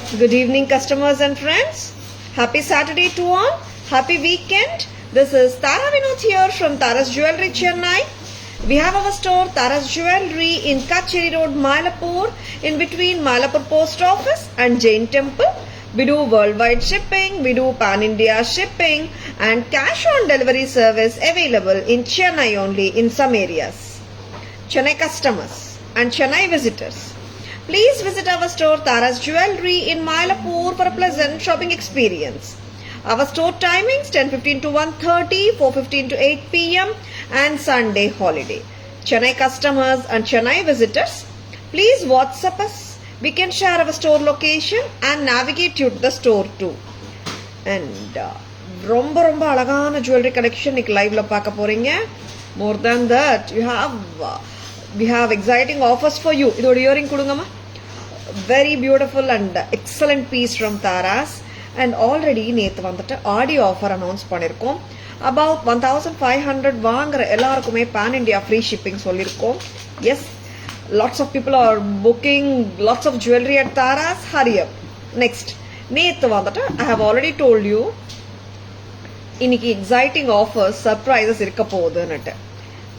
Good evening, customers and friends. Happy Saturday to all. Happy weekend. This is Tara Vinod here from Tara's Jewelry, Chennai. We have our store Tara's Jewelry in Kacheri Road, Mylapore, in between Mylapore Post Office and Jain Temple. We do worldwide shipping, we do pan-India shipping and cash on delivery service available in Chennai only in some areas. Chennai customers and Chennai visitors, please visit our store Tara's Jewelry in Mylapore for a pleasant shopping experience. Our store timings 10:15 to 1:30, 4:15 to 8 p.m. and Sunday holiday. Chennai customers and Chennai visitors, please WhatsApp us. We can share our store location and navigate you to the store too. And ரொம்ப அழகான jewelry collection இன்னைக்கு லைவ்ல பார்க்க போறீங்க. More than that, we have exciting offers for you. இதோட earring கொடுங்கம்மா. Very beautiful and excellent piece from Tara's. And already நேத்து வந்துட்டு ஆடியோ ஆஃபர் அனௌன்ஸ் பண்ணியிருக்கோம். About 1500 வாங்குற எல்லாருக்குமே pan India free shipping சொல்லியிருக்கோம். Yes, lots of people are booking lots of jewelry at Tara's. Hurry up. Next, நேத்து வந்துட்டு I have already told you இன்னைக்கு exciting offers surprises இருக்க போகுதுன்னுட்டு.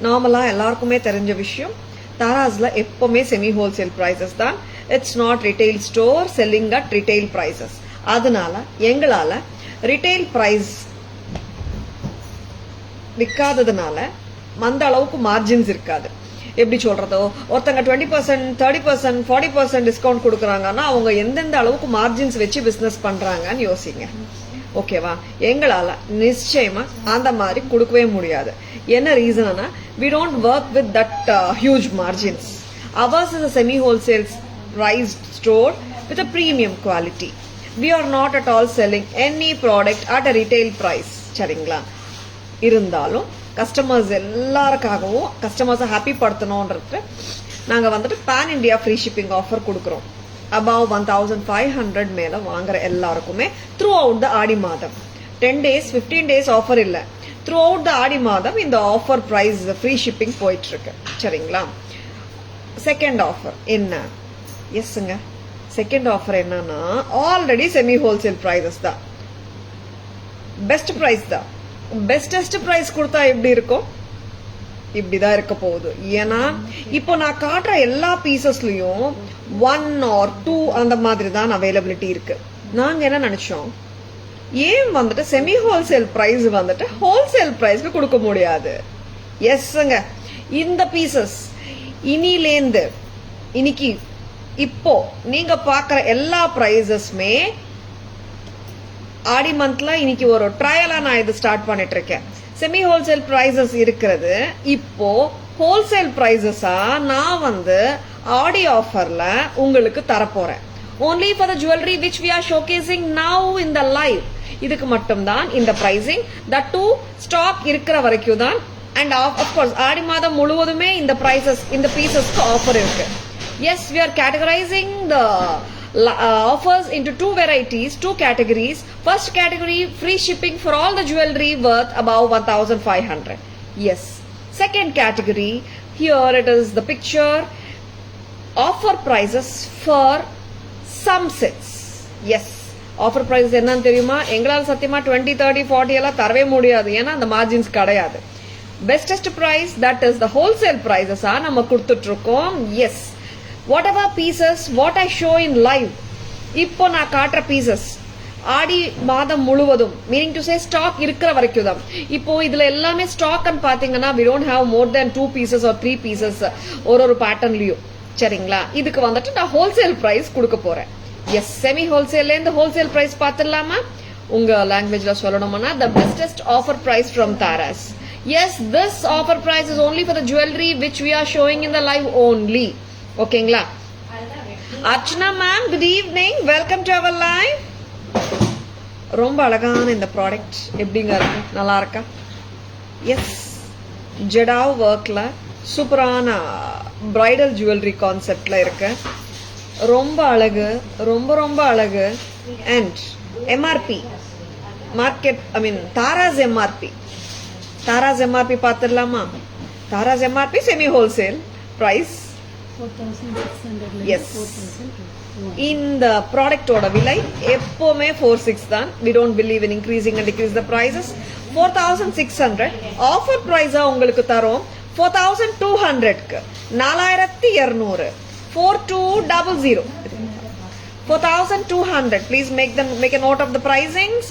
நார்மலா எல்லாருக்குமே தெரிஞ்ச விஷயம், தாராஸ்ல எப்பவுமே செமி ஹோல்சேல் பிரைசஸ் தான். It's not retail store selling at retail prices. அதனால எங்களால ரிட்டைல் பிரைஸ் விற்காததுனால அந்த அளவுக்கு மார்ஜின்ஸ் இருக்காது. எப்படி சொல்றதோ, ஒருத்தங்க 20%, 30%, 40% டிஸ்கவுண்ட் கொடுக்குறாங்கன்னா அவங்க எந்தெந்த அளவுக்கு மார்ஜின்ஸ் வச்சு பிசினஸ் பண்றாங்கன்னு யோசிங்க. ஓகேவா? எங்களால நிச்சயமா அந்த மாதிரி கொடுக்கவே முடியாது. என்ன ரீசன்னா, we don't work with that huge margins. Ours is a semi wholesale priced store with a premium quality. We are not at all selling any product at a retail price. சரிங்களா? இருந்தாலும் கஸ்டமர்ஸ் எல்லாருக்காகவும் கஸ்டமர்ஸை happy படுத்தணும்ன்றது நாங்கள் வந்துட்டு pan India free shipping offer கொடுக்குறோம். above 1500 மேல வாங்குற எல்லாருக்குமே த்ரூ அவுட் த ஆடி மாதம் 10 days 15 days ஆஃபர் இல்லை, த்ரூ அவுட் த ஆடி மாதம் இந்த ஆஃபர் பிரைஸ் ஃப்ரீ ஷிப்பிங் போயிட்டு இருக்கு. சரிங்களா? செகண்ட் ஆஃபர் என்ன? எஸ்ங்க, செகண்ட் ஆஃபர் என்னன்னா ஆல்ரெடி செமி ஹோல்சேல் பிரைசஸ் தான். பெஸ்ட் பிரைஸ் தான். பெஸ்டஸ்ட் பிரைஸ் கொடுத்தா எப்படி இருக்கும்? இப்படிதான் இருக்க போகுது. ஏன்னா இப்போ நான் காட்டுற எல்லா பீசஸ்லயும் 1 or 2 அந்த மாதிரி தான் அவைலபிலிட்டி இருக்கு. நாங்க என்ன நினைச்சோம், ஏன் வந்துட்டு செமி ஹோல்சேல் பிரைஸ் வந்துட்டு ஹோல்சேல் பிரைஸ்க்கு கொடுக்க முடியாது? எஸ்ங்க, இந்த பீசஸ் இனிலேந்து இன்னைக்கு இப்போ நீங்க பாக்குற எல்லா பிரைசஸ்மே ஆடி மந்த்ல இன்னைக்கு ஒரு ட்ரையலா நான் இது ஸ்டார்ட் பண்ணிட்டு இருக்கேன். செமி ஹோல்சேல் பிரைசஸ் இருக்கிறது இப்போ ஹோல்சேல் பிரைசஸா நான் வந்து ஆடி ஆஃபர்ல உங்களுக்கு தரப்போறேன். only for the jewelry which we are showcasing now in the live. இதுக்கு மட்டும் தான் இந்த pricing. that too ஸ்டாக் இருக்கிற வரைக்கும் தான். and of course ஆடி மாதம் முழுவதுமே இந்த prices இந்த பீசஸ்க்கு ஆஃபர் இருக்கு. yes, we are categorizing the offers into 2 varieties, 2 categories. First category, free shipping for all the jewelry worth above 1500. Yes. Second category, here it is the picture, offer prices for some sets. Yes. Offer prices என்னன்னு தெரியுமா? எங்களால் சத்தியமா 20, 30, 40 எல்லாம் தரவே முடியாது. ஏன்னா அந்த margins கிடையாது. Bestest price, that is the wholesale prices நம்ம கொடுத்துட்டு இருக்கோம். Yes, whatever pieces what I show in live, இப்போ நான் காட்டுற pieces ஆடி மாதம் முழுவதும், மீனிங் டு சே ஸ்டாக் இருக்கிற வரைக்கும் தான். இப்போ இதுல எல்லாமே ஸ்டாக் பாத்தீங்கன்னா we don't have more than 2 pieces or 3 pieces ஒரு பேட்டர்ன்லயும். சரிங்களா? இதுக்கு வந்துட்டு நான் ஹோல்சேல் பிரைஸ் கொடுக்க போறேன். எஸ், செமி ஹோல்சேல்ல இருந்து ஹோல்சேல் பிரைஸ் பாத்துடலாமா? உங்க லாங்குவேஜ்ல சொல்லணும்னா the bestest offer price from Tara's. Yes, this offer price is only for the jewelry which we are showing in the live only. ஓகேங்களா? Archana ma'am, good evening, welcome to our live. ரொம்ப அழகான இந்த product எப்படிங்க இருக்கு? நல்லா இருக்கா? S, jadau ஒர்க்ல சூப்பரான பிரைடல் ஜுவல்லரி கான்செப்ட்ல இருக்கு. ரொம்ப அழகு, ரொம்ப அழகு. And MRP market, I mean Taras MRP. Tara's MRP பார்த்துடலாமா? Taras MRP semi wholesale price 4,600. Yes. 4,000. இந்த ப்ராடக்டோட விலை எப்பவுமே 46 தான். we don't believe in increasing and decrease the prices. 4600 offer பிரைஸா உங்களுக்கு தரோம் 4200க்கு 4200 4200 4200. please make a note of the pricings.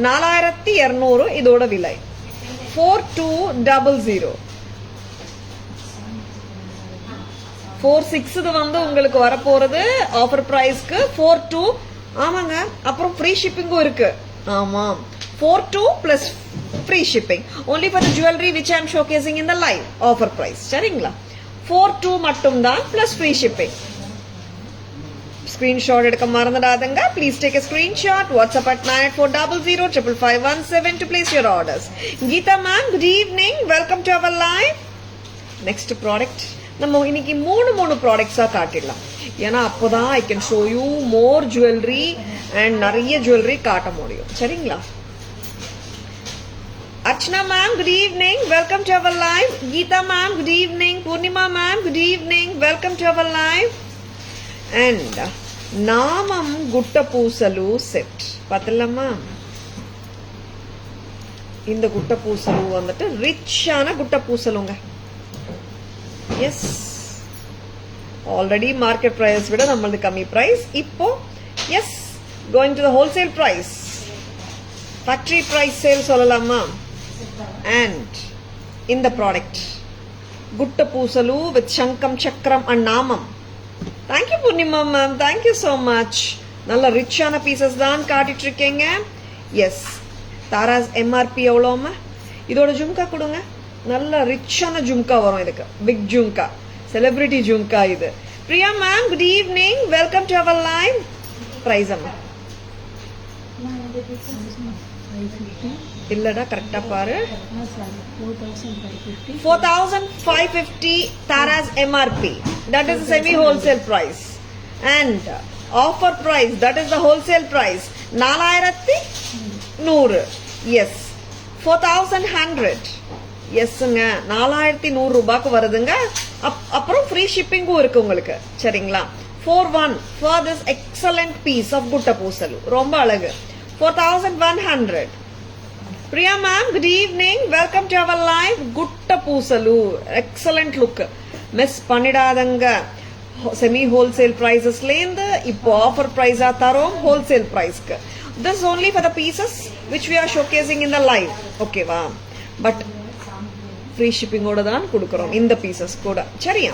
4200 இதோட விலை 4200. 46 வந்து உங்களுக்கு வர போறது ஆஃபர் பிரைஸ்க்கு 42. ஆமாங்க, அப்புறம் ஃப்ரீ ஷிப்பிங்கும் இருக்கு. ஆமா, 42 plus free shipping only for the jewelry which I am showcasing in the live offer price. சரிங்களா? 42 மட்டும் தான் plus free shipping. Screenshot எடுக்க மறந்துடாதங்க. Please take a screenshot. WhatsApp at 9400555117 to place your orders. Geeta ma'am, good evening. Welcome to our live. Next product. நம்ம இன்னைக்கு மூணு ப்ராடக்ட்ஸா காட்டிடலாம். ஏன்னா அப்போதான் I can show you more jewellery and நிறைய jewellery காட்ட முடியும். சரிங்களா? Archana ma'am, good evening. Welcome to our live. Geeta ma'am, good evening. Purnima ma'am, good evening. Welcome to our live. And நாமம் குட்ட பூசலு செட் பார்த்தலாமா? இந்த குட்ட பூசலு வந்துட்டு ரிச்சான குட்ட பூசலுங்க. எஸ், ஆல்ரெடி மார்க்கெட் பிரைஸ் விட நம்மளது கம்மி பிரைஸ். இப்போ yes, going to the wholesale price, factory price sale சொல்லலாமா? அண்ட் இந்த ப்ராடக்ட் குட்ட பூசலு வித் சங்கம் சக்கரம் அண்ட் நாமம். Thank you Purnima ma'am, thank you so much. நல்ல ரிச்சான பீசஸ் தான் காட்டிட்டு இருக்கீங்க. எஸ், தாராஸ் எம்ஆர்பி எவ்வளோமா? இதோட ஜும்கா கொடுங்க. நல்ல ரிச்சான ஜும்கா வரும் இதுக்கு. பிக் ஜும்கா, செலிபிரிட்டி ஜும்கா இது. Priya ma'am, good evening. Welcome to our live. Price அம்மா இல்லடா, கரெக்டா பாரு. 4550 Tara's MRP. That is the semi wholesale price. And offer price, that is the wholesale price. 4100. Yes. 4100. எஸ்ங்க, 4100 ரூபாய்க்கு வருதுங்க. அப்புறம் ஃப்ரீ ஷிப்பிங்கும் இருக்கு உங்களுக்கு. சரிங்களா? 41 for this excellent piece of குட்ட பூசலு. ரொம்ப அழகு. 4100. Priya ma'am, good evening. Welcome to our live. Gutta pusalu, excellent look. Miss பண்ணிடாதங்க. செமி ஹோல்சேல் பிரைசஸ்லேருந்து இப்போ ஆஃபர் பிரைஸா தரோம் ஹோல்சேல் பிரைஸ்க்கு. This only for the pieces which we are showcasing in the live. ஓகேவா? பட் ஃப்ரீ ஷிப்பிங்கோட தான் கொடுக்குறோம் இந்த பீசஸ் கூட. சரியா?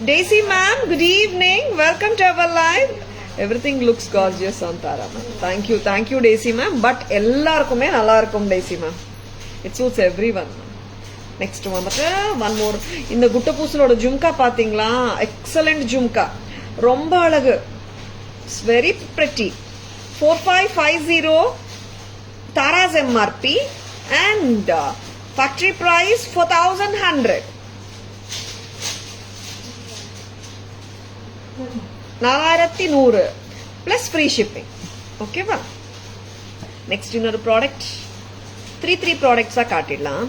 Daisy ma'am, good evening. Welcome to our live. Everything looks gorgeous on Tara ma'am. Thank you, thank you Daisy ma'am. But எல்லாருக்குமே நல்லா இருக்கும் Daisy ma'am. It suits every one. Next வந்துட்டு ஒன் மோர். இந்த குட்ட பூசலோட ஜும்கா பாத்தீங்களா? எக்ஸலண்ட் ஜும்கா, ரொம்ப அழகு. It's very pretty. 4550 Taras MRP and factory price 4100. 4100 plus free shipping. ஓகேவா? நெக்ஸ்ட் இன்னொரு ப்ராடக்ட். 3 ப்ராடக்ட்ஸா காட்டிடலாம்.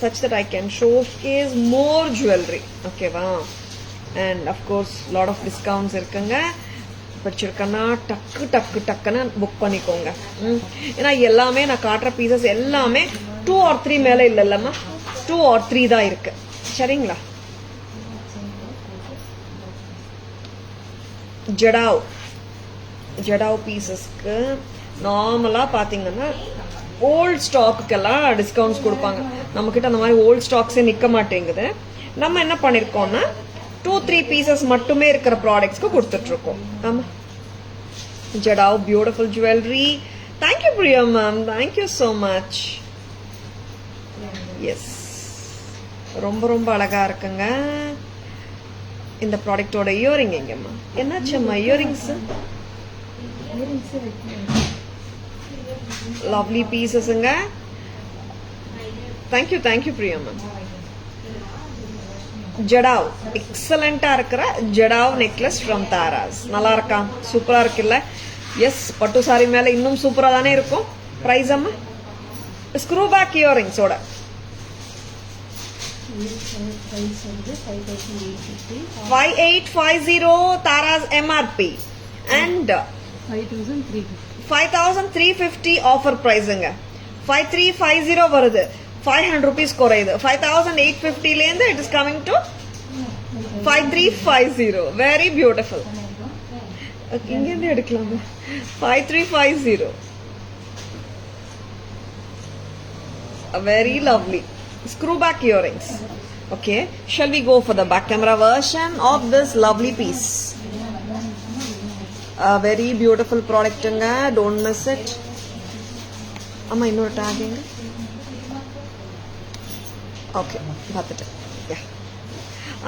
such that I can showcase more jewelry. ஓகேவா? and of course lot of discounts இருக்குங்க. பிடிச்சிருக்கனா டக்குன்னு புக் பண்ணிக்கோங்க. ஏன்னா எல்லாமே நான் காட்டுற பீசஸ் எல்லாமே 2 or 3 மேல இல்லம்மா, 2 or 3 தான் இருக்கு. சரிங்களா? ஜடாவ் பீசஸ்க்கு நார்மலா பாத்தீங்கன்னா ஓல்ட் ஸ்டாக்குக்கெல்லாம் டிஸ்கவுண்ட்ஸ் கொடுப்பாங்க. நம்ம கிட்ட அந்த மாதிரி ஓல்ட் ஸ்டாக்ஸே நிக்க மாட்டேங்குது. நம்ம என்ன பண்ணிருக்கோம்னா 2-3 பீசஸ் மட்டுமே இருக்கிற ப்ராடக்ட்ஸ்க்கு கொடுத்துட்டு இருக்கோம். ஆமா, jadau beautiful jewellery. Thank you Priya ma'am, thank you so much. Yes, ரொம்ப ரொம்ப அழகா இருக்குங்க. இந்த ப்ராடக்டோட இயரிங் எங்கம்மா? என்னாச்சம்மா இயரிங்ஸ்? லவ்லி பீசஸ்ங்க. Thank you Priya ma'am. ஜடாவ் எக்ஸலண்டா இருக்கிற ஜடாவ் நெக்லஸ் ஃப்ரம் தாராஸ். நல்லா இருக்கா? சூப்பரா இருக்குல்ல? எஸ், பட்டு சாரி மேல இன்னும் சூப்பரா தானே இருக்கும். பிரைஸ் அம்மா? ஸ்க்ரூ பேக் இயரிங்ஸோட 5850 தாராஸ் எம்ஆர்பி. and 5350 ஆஃபர் பிரைஸுங்க. 5350 வருது, 500 rupees குறையுது. 5850 லேந்து it is coming to 5350. very beautiful. இங்க இருந்து எடுக்கலாம். 5350 very lovely screw back earrings. Okay, shall we go for the back camera version of this lovely piece? A very beautiful product anga, don't miss it. Amma innor tag inga. Okay, பாத்துட்டேன். Yeah,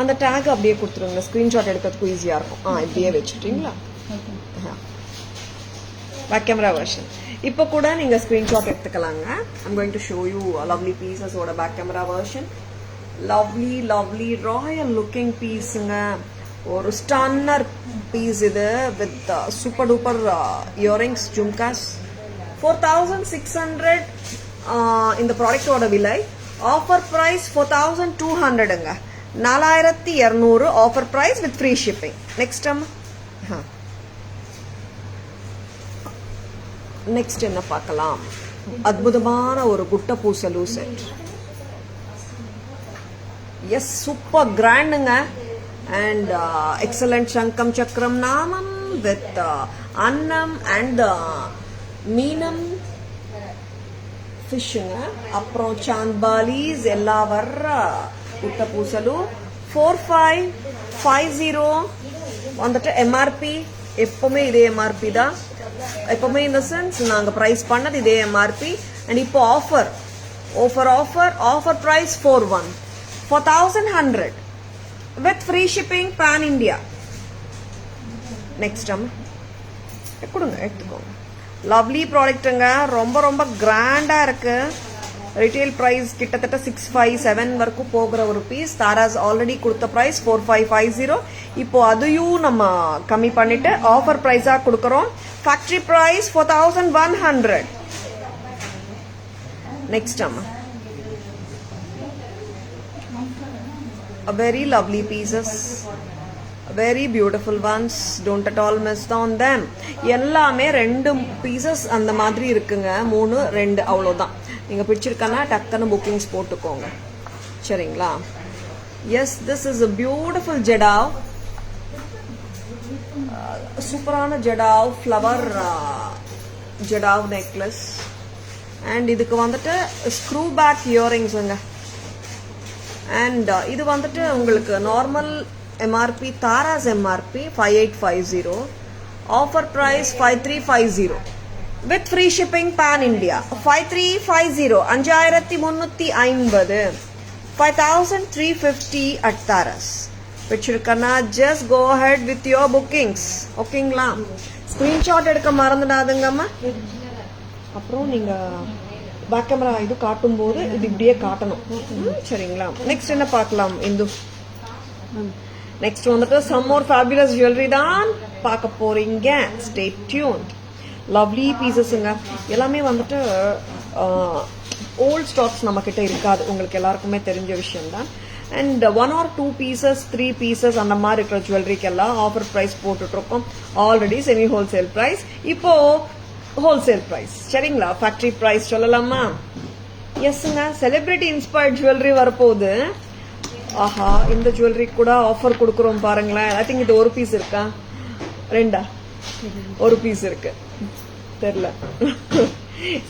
அந்த tag அப்படியே கொடுத்துருங்க, screenshot எடுக்கிறதுக்கு ஈஸியா இருக்கும். இப்படியே வச்சுட்டீங்களா? Back camera version இப்போ கூட நீங்க ஸ்கிரீன்ஷாட் எடுத்துக்கலாங்க. I'm going to show you a lovely pieces ஓட back camera version. lovely royal looking pieceங்க. ஒரு ஸ்டன்னர் பீஸ் இது with super duper earrings, jhumkas. 4600 இந்த ப்ராடக்டோட விலை. ஆஃபர் பிரைஸ் 4200ங்க. 4200 offer price with free shipping. Next next என்ன பார்க்கலாம்? அற்புதமான ஒரு gutta pusalu set. Yes, super கிராண்டுங்க. அண்ட் எக்ஸலண்ட் சங்கம் சக்கரம் நாமம் வித் அன்னம் அண்ட் மீனம் ஃபிஷ்ஷுங்க. அப்புறம் சாந்த்பாலிஸ் எல்லாம் வர்ற குட்ட பூசலு. 4550 வந்துட்டு எம்ஆர்பி. எப்பவுமே இதே எம்ஆர்பி தான். எப்பவுமே இந்த சென்ஸ் நாங்க பிரைஸ் பண்ணது இதே எம்ஆர்பி. அண்ட் இப்போ offer price 4100 with free shipping pan India. Next கொடுங்க, எடுத்துக்கோங்க. லவ்லி ப்ராடக்ட்டுங்க, ரொம்ப கிராண்டா இருக்கு. ரிட்டெயில் பிரைஸ் கிட்டத்தட்ட 657 வரைக்கும் போகிற ஒரு பீஸ். தாராஸ் ஆல்ரெடி கொடுத்த பிரைஸ் 4550. இப்போ அதையும் நம்ம கம்மி பண்ணிட்டு ஆஃபர் பிரைஸா கொடுக்கறோம். Factory price 4100. Next a very lovely pieces, very beautiful ones, don't at all miss on them. எல்லாமே 2 பீசஸ் அந்த மாதிரி இருக்குங்க. 3 2 அவ்வளவுதான். நீங்க பிடிச்சிருக்கனா டக்குன்னு புக்கிங்ஸ் போட்டுக்கோங்க, சரிங்களா? Yes, this is a beautiful jadau. சூப்பரான jadau, flower jadau necklace. And இதுக்கு வந்துட்டு ஸ்க்ரூ பேக் இயரிங்ஸுங்க. அண்ட் இது வந்துட்டு உங்களுக்கு normal MRP, Tara's MRP 5850, offer price 5350 with free shipping pan India. 5350 5350, 5350 at Tara's. பிடிச்சிருக்கனா just go ahead with your bookings. ஓகேங்களா? ஸ்கிரீன்ஷாட் எடுக்க மறந்துடாதுங்கம்மா. அப்புறம் நீங்க பேக் கேமரா இது காட்டும் போது இது இப்படியே காட்டணும், சரிங்களா? நெக்ஸ்ட் என்ன பார்க்கலாம் இந்து? நெக்ஸ்ட் வந்துட்டு சம் மோர் ஃபேபியலஸ் ஜுவல்லரி தான் பார்க்க போறீங்க. Stay tuned. லவ்லி பீசஸ்ங்க. எல்லாமே வந்துட்டு ஓல்ட் ஸ்டாக்ஸ் நம்ம கிட்ட இருக்காது, உங்களுக்கு எல்லாருக்குமே தெரிஞ்ச விஷயம் தான். அண்ட் 1 or 2 pieces 3 pieces அந்த மாதிரி இருக்கிற ஜுவல்லரிக்கெல்லாம் ஆஃபர் பிரைஸ் போட்டுட்டு இருக்கோம். ஆல்ரெடி செமி ஹோல்சேல் பிரைஸ், இப்போ ஹோல்சேல் பிரைஸ், சரிங்களா? ஃபேக்டரி பிரைஸ் சொல்லலாமா? எஸ்ங்க, செலிபிரிட்டி இன்ஸ்பயர்ட் ஜுவல்லரி வரப்போகுது. ஆஹா, இந்த ஜுவல்லரி கூட ஆஃபர் கொடுக்குறோம் பாருங்களேன். ஐ திங்க் இது ஒரு பீஸ் இருக்கா, ரெண்டா? ஒரு பீஸ் இருக்கு, தெரியல.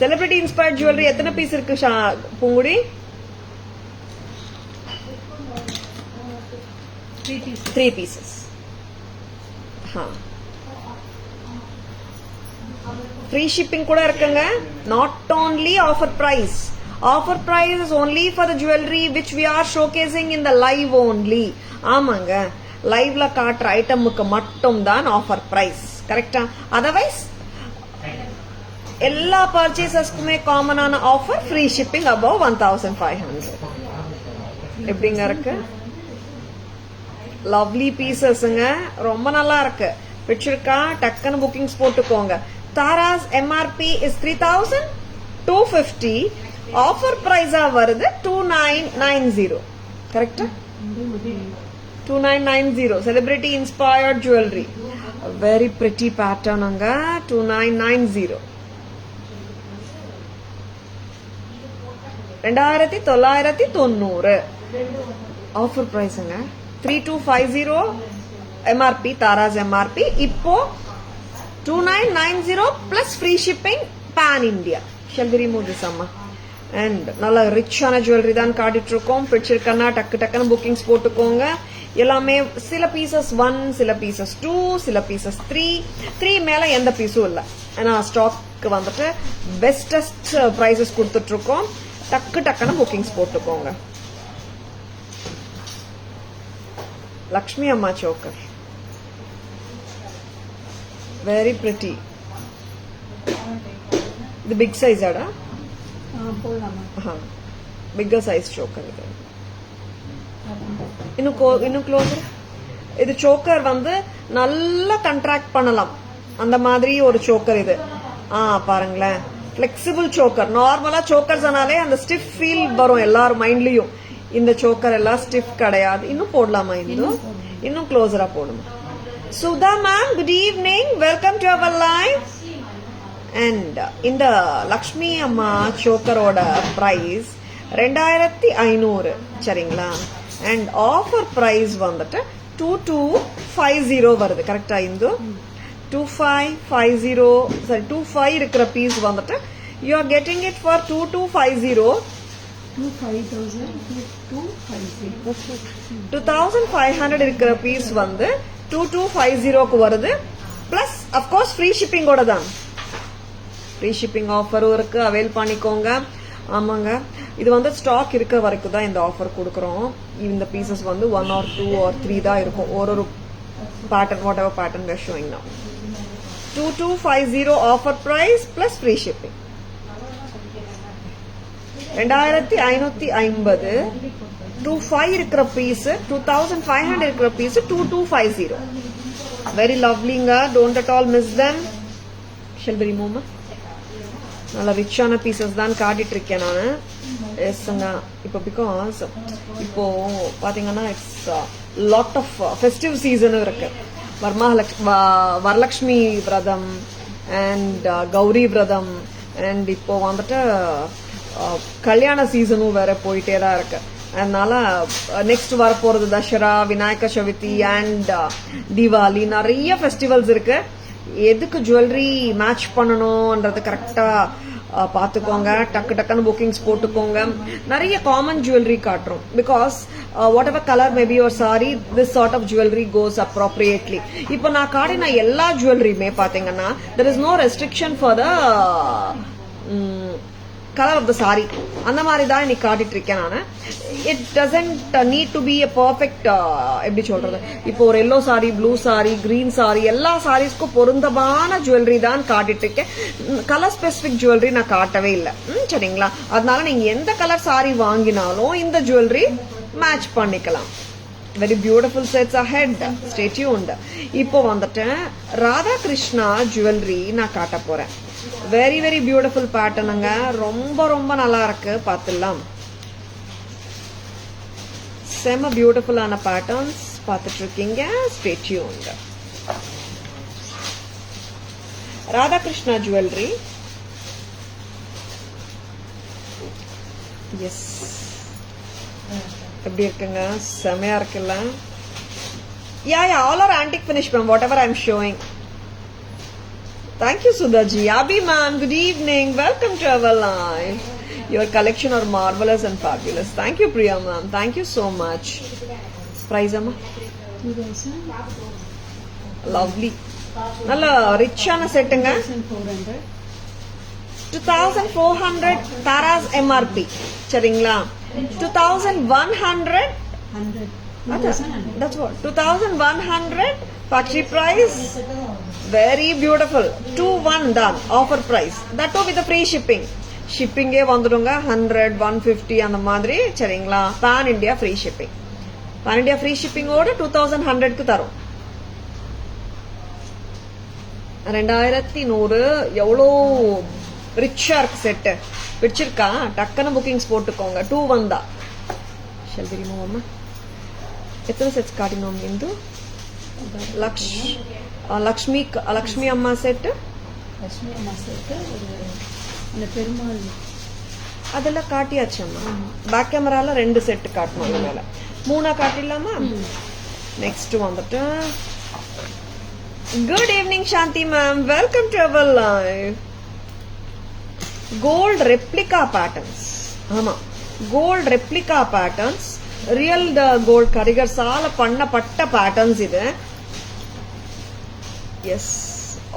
செலிபிரிட்டி இன்ஸ்பயர்ட் ஜுவல்லரி எத்தனை பீஸ் இருக்கு பூங்குடி? 3 pieces. ஃப்ரீ ஷிப்பிங் கூட இருக்குங்க. Not only offer price. Offer price is only for the jewellery which we are showcasing in the live only. ஆமாங்க, லைவ்ல காட்டுற ஐட்டமுக்கு மட்டும் தான் ஆஃபர் பிரைஸ், கரெக்டா? அதர்வைஸ் எல்லா பர்ச்சேசஸ்க்குமே காமனான ஆஃபர் ஃப்ரீ ஷிப்பிங் அபவ் 1500. எப்படிங்க இருக்கு? லவ்லி பீசஸ்ங்க, ரொம்ப நல்லா இருக்கு. பிடிச்சிருக்கா? டக்குன்னு புக்கிங்ஸ் போட்டுக்கோங்க. தாராஸ் எம்ஆர்பி இஸ் 3250, ஆஃபர் பிரைஸா வருது 2990, கரெக்டா? 2990. Celebrity inspired jewellery, very pretty pattern அங்க 2990 2990 ஆஃபர் பிரைஸ்ங்க 3250 எம்ஆர்பி தாராஸ் எம்ஆர்பி இப்போ 2990 plus free shipping pan India. Shall we remove this அம்மா? அண்ட் நல்ல ரிச்சான ஜுவல்லரி தான் காட்டிட்டு இருக்கோம். பிடிச்சிருக்கன்னா டக்கு டக்குன்னு புக்கிங்ஸ் போட்டுக்கோங்க. எல்லாமே சில பீசஸ் 1, சில பீசஸ் 2, சில பீசஸ் 3 மேல எந்த பீஸும் இல்லை. ஏன்னா ஸ்டாக் வந்துட்டு பெஸ்டஸ்ட் ப்ரைஸஸ் கொடுத்துட்டு இருக்கோம். டக்கு டக்குன்னு புக்கிங்ஸ் போட்டுக்கோங்க. லக்ஷ்மி அம்மா சோக்கர் வெரி பிரிட்டி. இது பிக் சைஸ் ஆடா? பிக்கர் சைஸ் சோக்கர் இது. இன்னும் க்ளோஸர். இது சோக்கர் வந்து நல்லா கண்ட்ராக்ட் பண்ணலாம் அந்த மாதிரி ஒரு சோக்கர் இது. பாருங்களேன், ஃபிளெக்சிபிள் சோக்கர். நார்மலா சோக்கர்ஸ் ஆனாலே அந்த ஸ்டிஃப் ஃபீல் வரும் எல்லாரும் மைண்ட்லயும். இந்த சோக்கர் எல்லாம் ஸ்டிஃப் கிடையாது. இன்னும் போடலாமா? இன்னும் க்ளோஸரா போடுமா? Sudha ma'am, good evening, welcome to our live. And இந்த லக்ஷ்மி அம்மா சோக்கரோட பிரைஸ் 2500 சரிங்களா? அண்ட் ஆஃபர் பிரைஸ் வந்துட்டு 2250 வருது. கரெக்டா? இந்து 2550 சாரி 25 இருக்கிற பீஸ் வந்துட்டு you are getting it for 2250. 2500 இருக்கிற பீஸ் வந்து 2250க்கு வருது. பிளஸ் அப்கோர்ஸ் ஃப்ரீ ஷிப்பிங்கோட தான். ஃப்ரீ ஷிப்பிங் ஆஃபரும் இருக்கு, அவைல் பண்ணிக்கோங்க. ஆமாங்க, இது வந்து ஸ்டாக் இருக்க வரைக்கும் தான் இந்த ஆஃபர் கொடுக்குறோம். இந்த பீசஸ் வந்து 1 or 2 or 3 தான் இருக்கும். ஒரு pattern, whatever pattern we are showing now. 2250 offer price plus free shipping. 2550 25 இருக்கிற பீஸ், 2500 இருக்கிற பீஸ் 2250. வெரி லவ்லிங்க, don't at all miss them. Shall we remove? நல்ல ரிச்சான பீசஸ் தான் காட்டிட்டு இருக்கேன் நான். எஸ்ங்க, இப்போ பிகாஸ் இப்போ பாத்தீங்கன்னா இட்ஸ் லாட் ஆஃப் ஃபெஸ்டிவ் சீசனும் இருக்கு. வரலட்சுமி விரதம் அண்ட் கௌரி விரதம் அண்ட் இப்போ வந்துட்டு கல்யாண சீசனும் வேற போயிட்டே தான் இருக்கு. அதனால நெக்ஸ்ட் வர போறது தசரா, விநாயக சதுர்த்தி அண்ட் தீபாவளி, நிறைய ஃபெஸ்டிவல்ஸ் இருக்கு. எதுக்கு ஜுவல்லரி மேட்ச் பண்ணணும்ன்றது கரெக்டா பாத்துக்கோங்க. டக்கு டக்குன்னு புக்கிங்ஸ் போட்டுக்கோங்க. நிறைய காமன் ஜுவல்லரி காட்டுறோம். Because whatever colour maybe your sari, this sort of jewellery goes appropriately. இப்போ நான் காட்டின எல்லா ஜுவல்லரியுமே பாத்தீங்கன்னா there is no restriction for the colour of the sari. அந்த மாதிரி தான் இன்னைக்கு காட்டிட்டு இருக்கேன் நான். It doesn't need to be a perfect, எப்படி சொல்றது, இப்போ ஒரு yellow sari, blue sari, green sari, எல்லா சாரீஸ்க்கும் பொருந்தமான ஜுவல்லரி தான் காட்டிட்டு இருக்கேன். கலர் ஸ்பெசிபிக் ஜுவல்லரி நான் காட்டவே இல்லை. சரிங்களா? அதனால நீங்க எந்த கலர் சாரி வாங்கினாலும் இந்த ஜுவல்லரி மேட்ச் பண்ணிக்கலாம். Very beautiful sets ahead. Stay tuned. இப்போ வந்துட்டு ராதாகிருஷ்ணா ஜுவல்லரி நான் காட்ட போறேன். வெரி வெரி பியூட்டிஃபுல் பேட்டர்னுங்க, ரொம்ப ரொம்ப நல்லா இருக்கு. பார்த்துடலாம். செம பியூட்டிஃபுல்லான பேட்டர்ன்ஸ் பார்த்துட்டு இருக்கீங்க. Stay tuned. Radhakrishna jewellery. Yes, எப்படி இருக்குங்க? செமையா இருக்குல்ல? Ya all are antique finish ma'am, whatever I am showing. Thank you, Sudhaji. Abhi ma'am, good evening. Welcome to our live. Your collection are marvelous and fabulous. Thank you, Priya ma'am. Thank you so much. Price amma? 2000. Lovely. Nalla rich ana set nga. 2400 Tara's MRP. Charingla. 2100. 100. That's what. 2100 factory price. Very beautiful. 2-1 done. Offer price. That too with the free shipping. Shipping vandrunga 100, 150 அந்த மாதிரி. சரிங்களா? Pan India free shipping. Pan India free shipping ஓட 2100 க்கு தரும். 2100 எவ்வளோ ரிச்சா இருக்கு set. பிடிச்சிருக்கா? டக்குன்னு புக்கிங்ஸ் போட்டுக்கோங்க. 2-1 தான். Shall we remove? எத்தனை செட்ஸ் காட்டினோம் இந்து? லக்ஷ் லக்ஷ்மி அம்மா செட்டு லட்சுமி அம்மா செட்டு ஒரு அந்த பெருமாள் அதெல்லாம் காட்டியாச்சு அம்மா. பேக் கேமரால 2 செட்டு காட்டணும். மேல 3 காட்டிடலாமா? நெக்ஸ்ட் வந்துட்டு good evening Shanti ma'am, welcome to our live. Gold replica patterns. ஆமா, gold replica patterns, real gold கரிகர்ஸால பண்ணப்பட்ட பேட்டர்ன்ஸ் இது. எஸ்,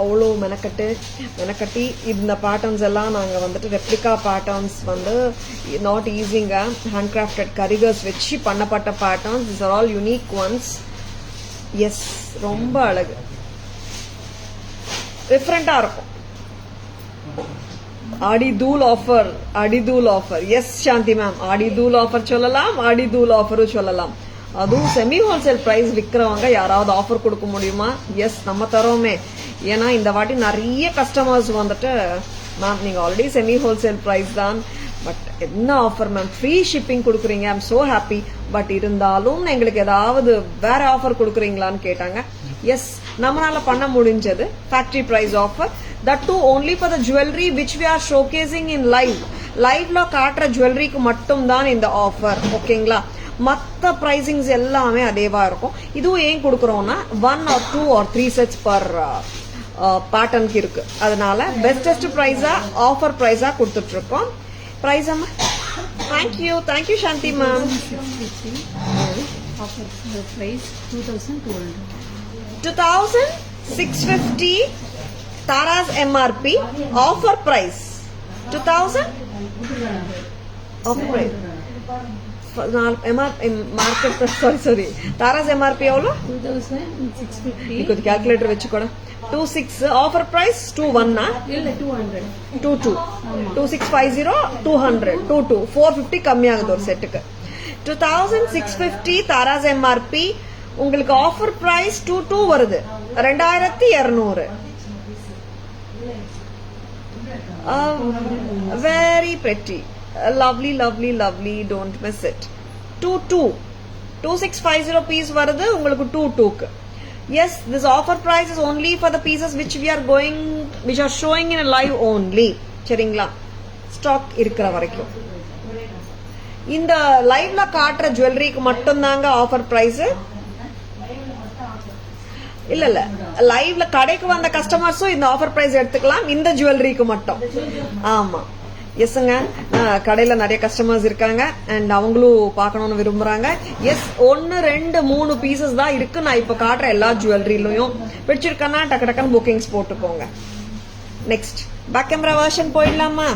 அவ்வளோ மெனக்கட்டி இந்த பேட்டர்ன்ஸ் எல்லாம் நாங்கள் வந்துட்டு ரெப்ளிகா பேட்டர்ன்ஸ் வந்து நாட் ஈஸிங்க, ஹேண்ட் கிராஃப்டட் கரிகர்ஸ் வச்சு பண்ணப்பட்ட patterns. Is are all unique ones. Yes, ரொம்ப அழகு, டிஃப்ரெண்டா இருக்கும். ஆடிதூள் ஆஃபர். எஸ் சாந்தி மேம், ஆடிதூள் ஆஃபர் சொல்லலாம், ஆடிதூள் ஆஃபரும் சொல்லலாம். அதுவும் செமி ஹோல்சேல் பிரைஸ் விற்கிறவங்க யாராவது ஆஃபர் கொடுக்க முடியுமா? எஸ், நம்ம தரோமே. ஏன்னா இந்த வாட்டி நிறைய கஸ்டமர்ஸ் வந்துட்டு மேம் நீங்க ஆல்ரெடி செமி ஹோல்சேல் பிரைஸ் தான், பட் என்ன ஆஃபர் மேம், ஃப்ரீ ஷிப்பிங் கொடுக்குறீங்க, ஐம் சோ ஹாப்பி, பட் இருந்தாலும் எங்களுக்கு ஏதாவது வேற ஆஃபர் கொடுக்குறீங்களான்னு கேட்டாங்க. எஸ், நம்மளால பண்ண முடிஞ்சது factory price offer. That too only for the jewellery which we are showcasing in லைவ்ல காட்டுற ஜுவல்லரிக்கு மட்டும் தான் இந்த ஆஃபர். ஓகேங்களா? மற்ற பிரைசிங்ஸ் எல்லாமே அதேவா இருக்கும். இதுவும் ஏன் கொடுக்குறோம்னா 1 or 2 or 3 sets பர் பேட்டர்னுக்கு இருக்கு. அதனால பெஸ்டஸ்ட் பிரைஸா ஆஃபர் பிரைஸா கொடுத்துட்டு இருக்கோம். பிரைஸ் அம்மா, thank you Shanti ma'am. Offer price 2650 Tara's MRP, offer price 2000 offer price. Market sorry Tara's MRP எவ்வளோ? 2650. கொஞ்சம் கால்குலேட்டர் வச்சுக்கோட. 26 ஆஃபர் பிரைஸ் 21 இல்ல 200 22 2650 200 22 450 கம்மியாகுது ஒரு செட்டுக்கு. 2650 தாராஸ் எம்ஆர்பி. உங்களுக்கு ஆஃபர் பிரைஸ் 22 வருது, 2200. Very pretty, lovely, don't miss it. 2650 piece வருது உங்களுக்கு 22க்கு. Yes, this offer price is only for the pieces which are showing in a live only. சரிங்களா? ஸ்டாக் இருக்கிற வரைக்கும் இந்த லைவ்ல காட்டுற ஜுவல்லரிக்கு மட்டும் தாங்க ஆஃபர் பிரைஸ். இல்ல லைவ்ல கடைக்கு வந்த கஸ்டமர்ஸும் இந்த ஆஃபர் பிரைஸ் எடுத்துக்கலாம், இந்த ஜுவல்லரிக்கு மட்டும். ஆமா, எஸ்ங்க, கடையில நிறைய கஸ்டமர்ஸ் இருக்காங்க அண்ட் அவங்களும் பார்க்கணும்னு விரும்புறாங்க. எஸ், 1 2 3 பீசஸ் தான் இருக்கு. நான் இப்ப காட்டுற எல்லா ஜுவல்லரிலையும் பிடிச்சிருக்கேன்னா டக்குன்னு புக்கிங்ஸ் போட்டுக்கோங்க. நெக்ஸ்ட் பேக் கேமரா வெர்ஷன் போயிடலாமா?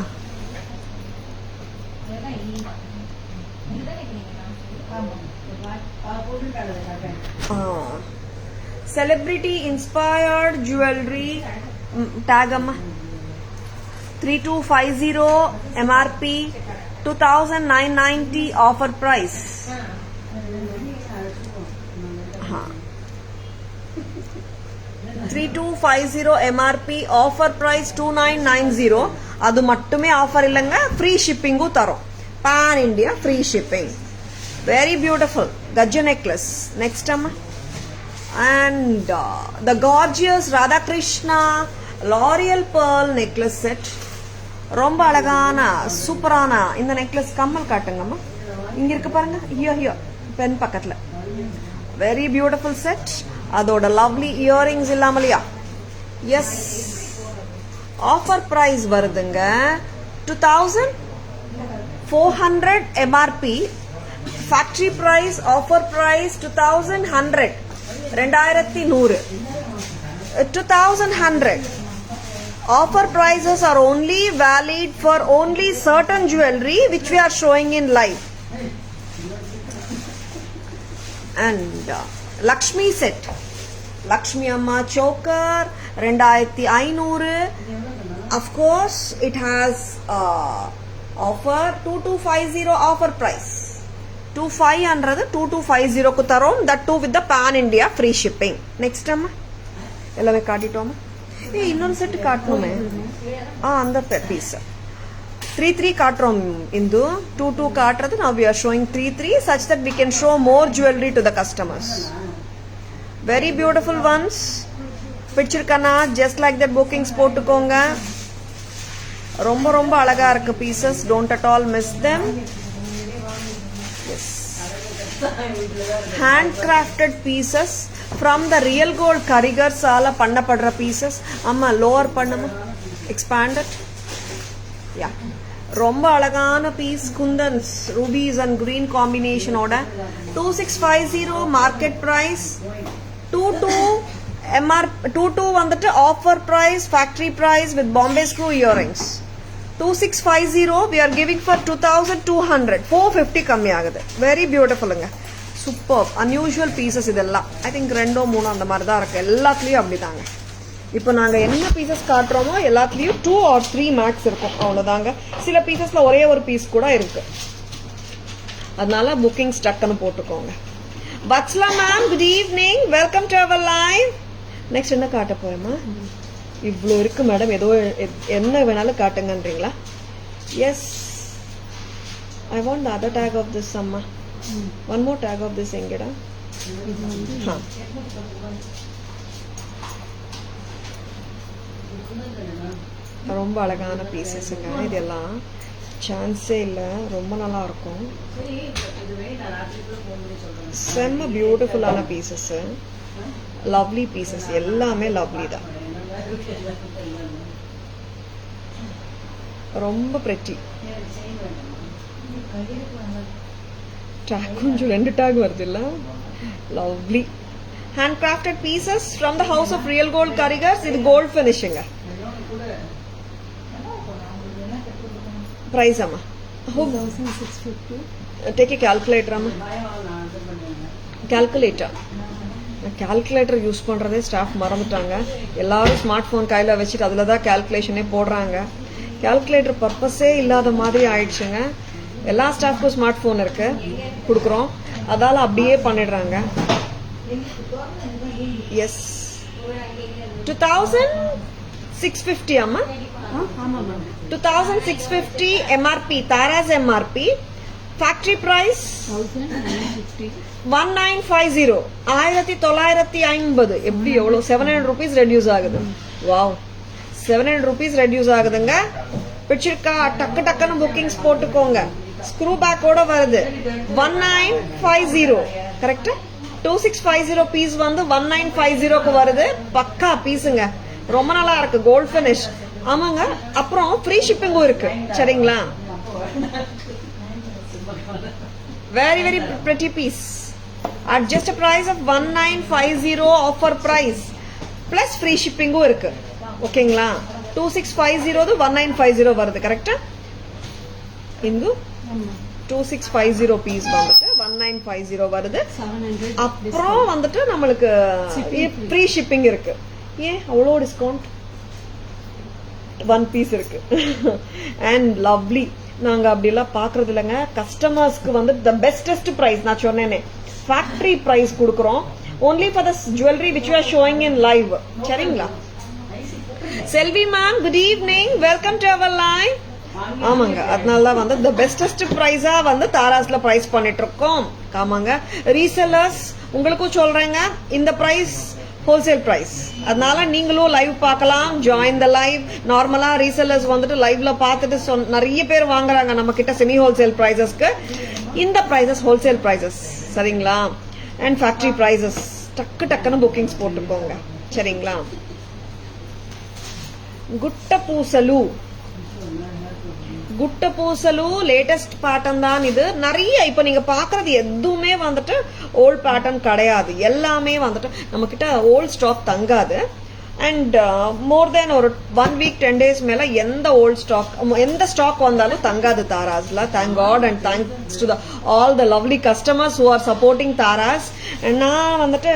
Celebrity inspired jewelry tag amma 3250 MRP 2990 offer price. 3250 MRP offer price 2990. அது மட்டுமே ஆஃபர் இல்லைங்க, ஃப்ரீ ஷிப்பிங்கும் தரோம். pan India free shipping. Very beautiful gajja necklace. Next amma, and the gorgeous Radha Krishna L'Oreal pearl necklace set. ரொம்ப அழகான சூப்பரான இந்த necklace. கம்மல் காட்டுங்கம்மா, இங்க இருக்கு பாருங்க, ஹியர் பென் பக்கத்துல. Very beautiful set. அதோட லவ்லி இயரிங்ஸ் இல்லாமலையா? எஸ், ஆஃபர் பிரைஸ் வருதுங்க 2400 MRP. Factory price offer price 2100 2100. Offer prices are only valid for only certain jewelry which we are showing in live. And Lakshmi set, Lakshmi Amma choker 2500. Of course it has offer 2250 offer price. 2500 2250 க்கு தரோம். That too with the pan India free shipping. Next அம்மா எல்லாமே காட்டிட்டோம். இன்னொரு set காட்டணுமே, அந்த piece 33 காட்டுறோம். இந்து 22 காட்டுறது. now we are showing 33 such that we can show more jewelry to the customers. Very beautiful ones. பிடிச்சிருக்கனா just like that bookings போட்டுக்கோங்க. ரொம்ப ரொம்ப அழகா இருக்கு pieces. Don't at all miss them. Yes, hand crafted pieces from the real gold கரிகர்ஸால பண்ணப்படுற pieces. ஆமா, lower பண்ணுமா, எக்ஸ்பேண்டட். யா, ரொம்ப அழகான piece. Kundans rubies and green காம்பினேஷனோட 2650 மார்க்கெட் பிரைஸ். 22 வந்துட்டு offer price, factory price with Bombay screw earrings. 2650 we are giving for 2200. 450 கம்மி ஆகுது. வெரி பியூட்டிஃபுல்லுங்க. சூப்பர் அன்யூஷுவல் பீசஸ் இதெல்லாம். ஐ திங்க் 2-3 அந்த மாதிரி தான் இருக்கு. எல்லாத்துலயும் அப்படிதாங்க. இப்போ நாங்க என்ன பீசஸ் காட்டுறோமோ எல்லாத்துலயும் 2 or 3 மேக்ஸ் இருக்கும். அவ்வளவுதாங்க. சில பீசஸ்ல ஒரே ஒரு பீஸ் கூட இருக்கு. அதனால புக்கிங் ஸ்டக்குன்னு போட்டுக்கோங்க. பட்ஸ்லா ma'am, good evening, welcome to our live. Next என்ன காட்ட போறேமா? இவ்வளோ இருக்கு மேடம், ஏதோ என்ன வேணாலும் காட்டுங்கன்றீங்களா? Yes, I want the other tag of this. அம்மா, one more tag of this எங்கடா? ரொம்ப அழகான பீசஸ்ங்க இதெல்லாம். சான்ஸே இல்லை, ரொம்ப நல்லா இருக்கும். செம்ம பியூட்டிஃபுல்லான பீசஸ், லவ்லி பீசஸ், எல்லாமே லவ்லி தான். ரொம்ப பிரெட்டி. டேக் கொஞ்சம் 2 டேக் வருது இல்ல? Lovely hand crafted pieces from the house of real gold karigars. இது கோல்ட் ஃபினிஷிங். பிரைஸ் அம்மா 1650. டேக் ஏ கால்குலேட்டர் அம்மா. கால்குலேட்டர் கால்குலேட்டர் யூஸ் பண்ணுறதே ஸ்டாஃப் மறந்துட்டாங்க. எல்லாரும் ஸ்மார்ட் ஃபோன் கையில் வச்சுட்டு அதில் தான் கால்குலேஷனே போடுறாங்க. கால்குலேட்டர் பர்பஸே இல்லாத மாதிரி ஆயிடுச்சுங்க. எல்லா ஸ்டாஃப்க்கும் ஸ்மார்ட் ஃபோன் இருக்கு, கொடுக்குறோம், அதால் அப்படியே பண்ணிடுறாங்க. எஸ், 2650 அம்மா. 2650 MRP, Tara's MRP. Factory price 1950. 1950. எப்படி எவ்வளோ? 700 rupees ரெடியூஸ் ஆகுது. வாவ், 700 rupees ரெடியூஸ் ஆகுதுங்க. பிடிச்சிருக்கா? டக்கு டக்குன்னு புக்கிங்ஸ் போட்டுக்கோங்க. ஸ்க்ரூ பேக்கோட வருது. 1950 கரெக்டா? 2650 பீஸ் வந்து 1950க்கு வருது. பக்கா பீஸுங்க, ரொம்ப நல்லா இருக்கு. Gold finish. ஆமாங்க. அப்புறம் ஃப்ரீ ஷிப்பிங்கும் இருக்கு. சரிங்களா? Very very pretty piece at just a price of 1950 offer price plus free shipping இருக்கு. ஓகேங்களா? 2650 1950 வருது. கரெக்டா? இந்து 2650 பீஸ் வந்துட்டு 1950 வருது. அப்புறம் வந்துட்டு நம்மளுக்கு ஃப்ரீ ஷிப்பிங் இருக்கு. ஏன் அவ்வளோ டிஸ்கவுண்ட்? 1 பீஸ் இருக்கு. And lovely. நாங்க அப்படிலாம் பாக்குறது இல்லைங்க. கஸ்டமர்ஸ்க்கு வந்து த பெஸ்டஸ்ட் பிரைஸ் நான் சொன்னேனே, ஃபேக்டரி பிரைஸ் கொடுக்குறோம். only for the jewelry which we are showing in live. சரிங்களா? Selvi ma'am, good evening, welcome to our live. ஆமாங்க, அதனால வந்து த பெஸ்டஸ்ட் பிரைஸா வந்து தாராஸ்ல பிரைஸ் பண்ணிட்டு இருக்கோம். ஆமாங்க, ரீசெல்லர்ஸ் உங்களுக்கும் சொல்றேங்க, இந்த பிரைஸ் ஹோல்சேல் பிரைஸ். அதனால நீங்களும் லைவ் பார்க்கலாம். Join the live. நார்மலா ரீசெல்லர்ஸ் வந்துட்டு லைவ்ல பார்த்துட்டு நிறைய பேர் வாங்குறாங்க நம்ம கிட்ட செமி ஹோல்சேல் பிரைசஸ்க்கு. இந்த பிரைசஸ் ஹோல்சேல் பிரைசஸ். சரிங்களா? And factory prices. டக்கு டக்குன்னு புக்கிங்ஸ் போட்டுக்கோங்க. சரிங்களா? குட்ட பூசலு லேட்டஸ்ட் பேட்டர்ன் தான் இது. நிறைய இப்ப நீங்க பாக்குறது எதுவுமே வந்துட்டு ஓல்ட் பேட்டர்ன் கிடையாது. எல்லாமே வந்துட்டு நம்ம கிட்ட ஓல்ட் ஸ்டாக் தங்காது. அண்ட் மோர் தென் ஒரு 1 week 10 days மேல எந்த ஓல்ட் ஸ்டாக், எந்த ஸ்டாக் வந்தாலும் தங்காது தாராஸ்ல. Thank God and thanks to all the lovely customers who are supporting Tara's. நான் வந்துட்டு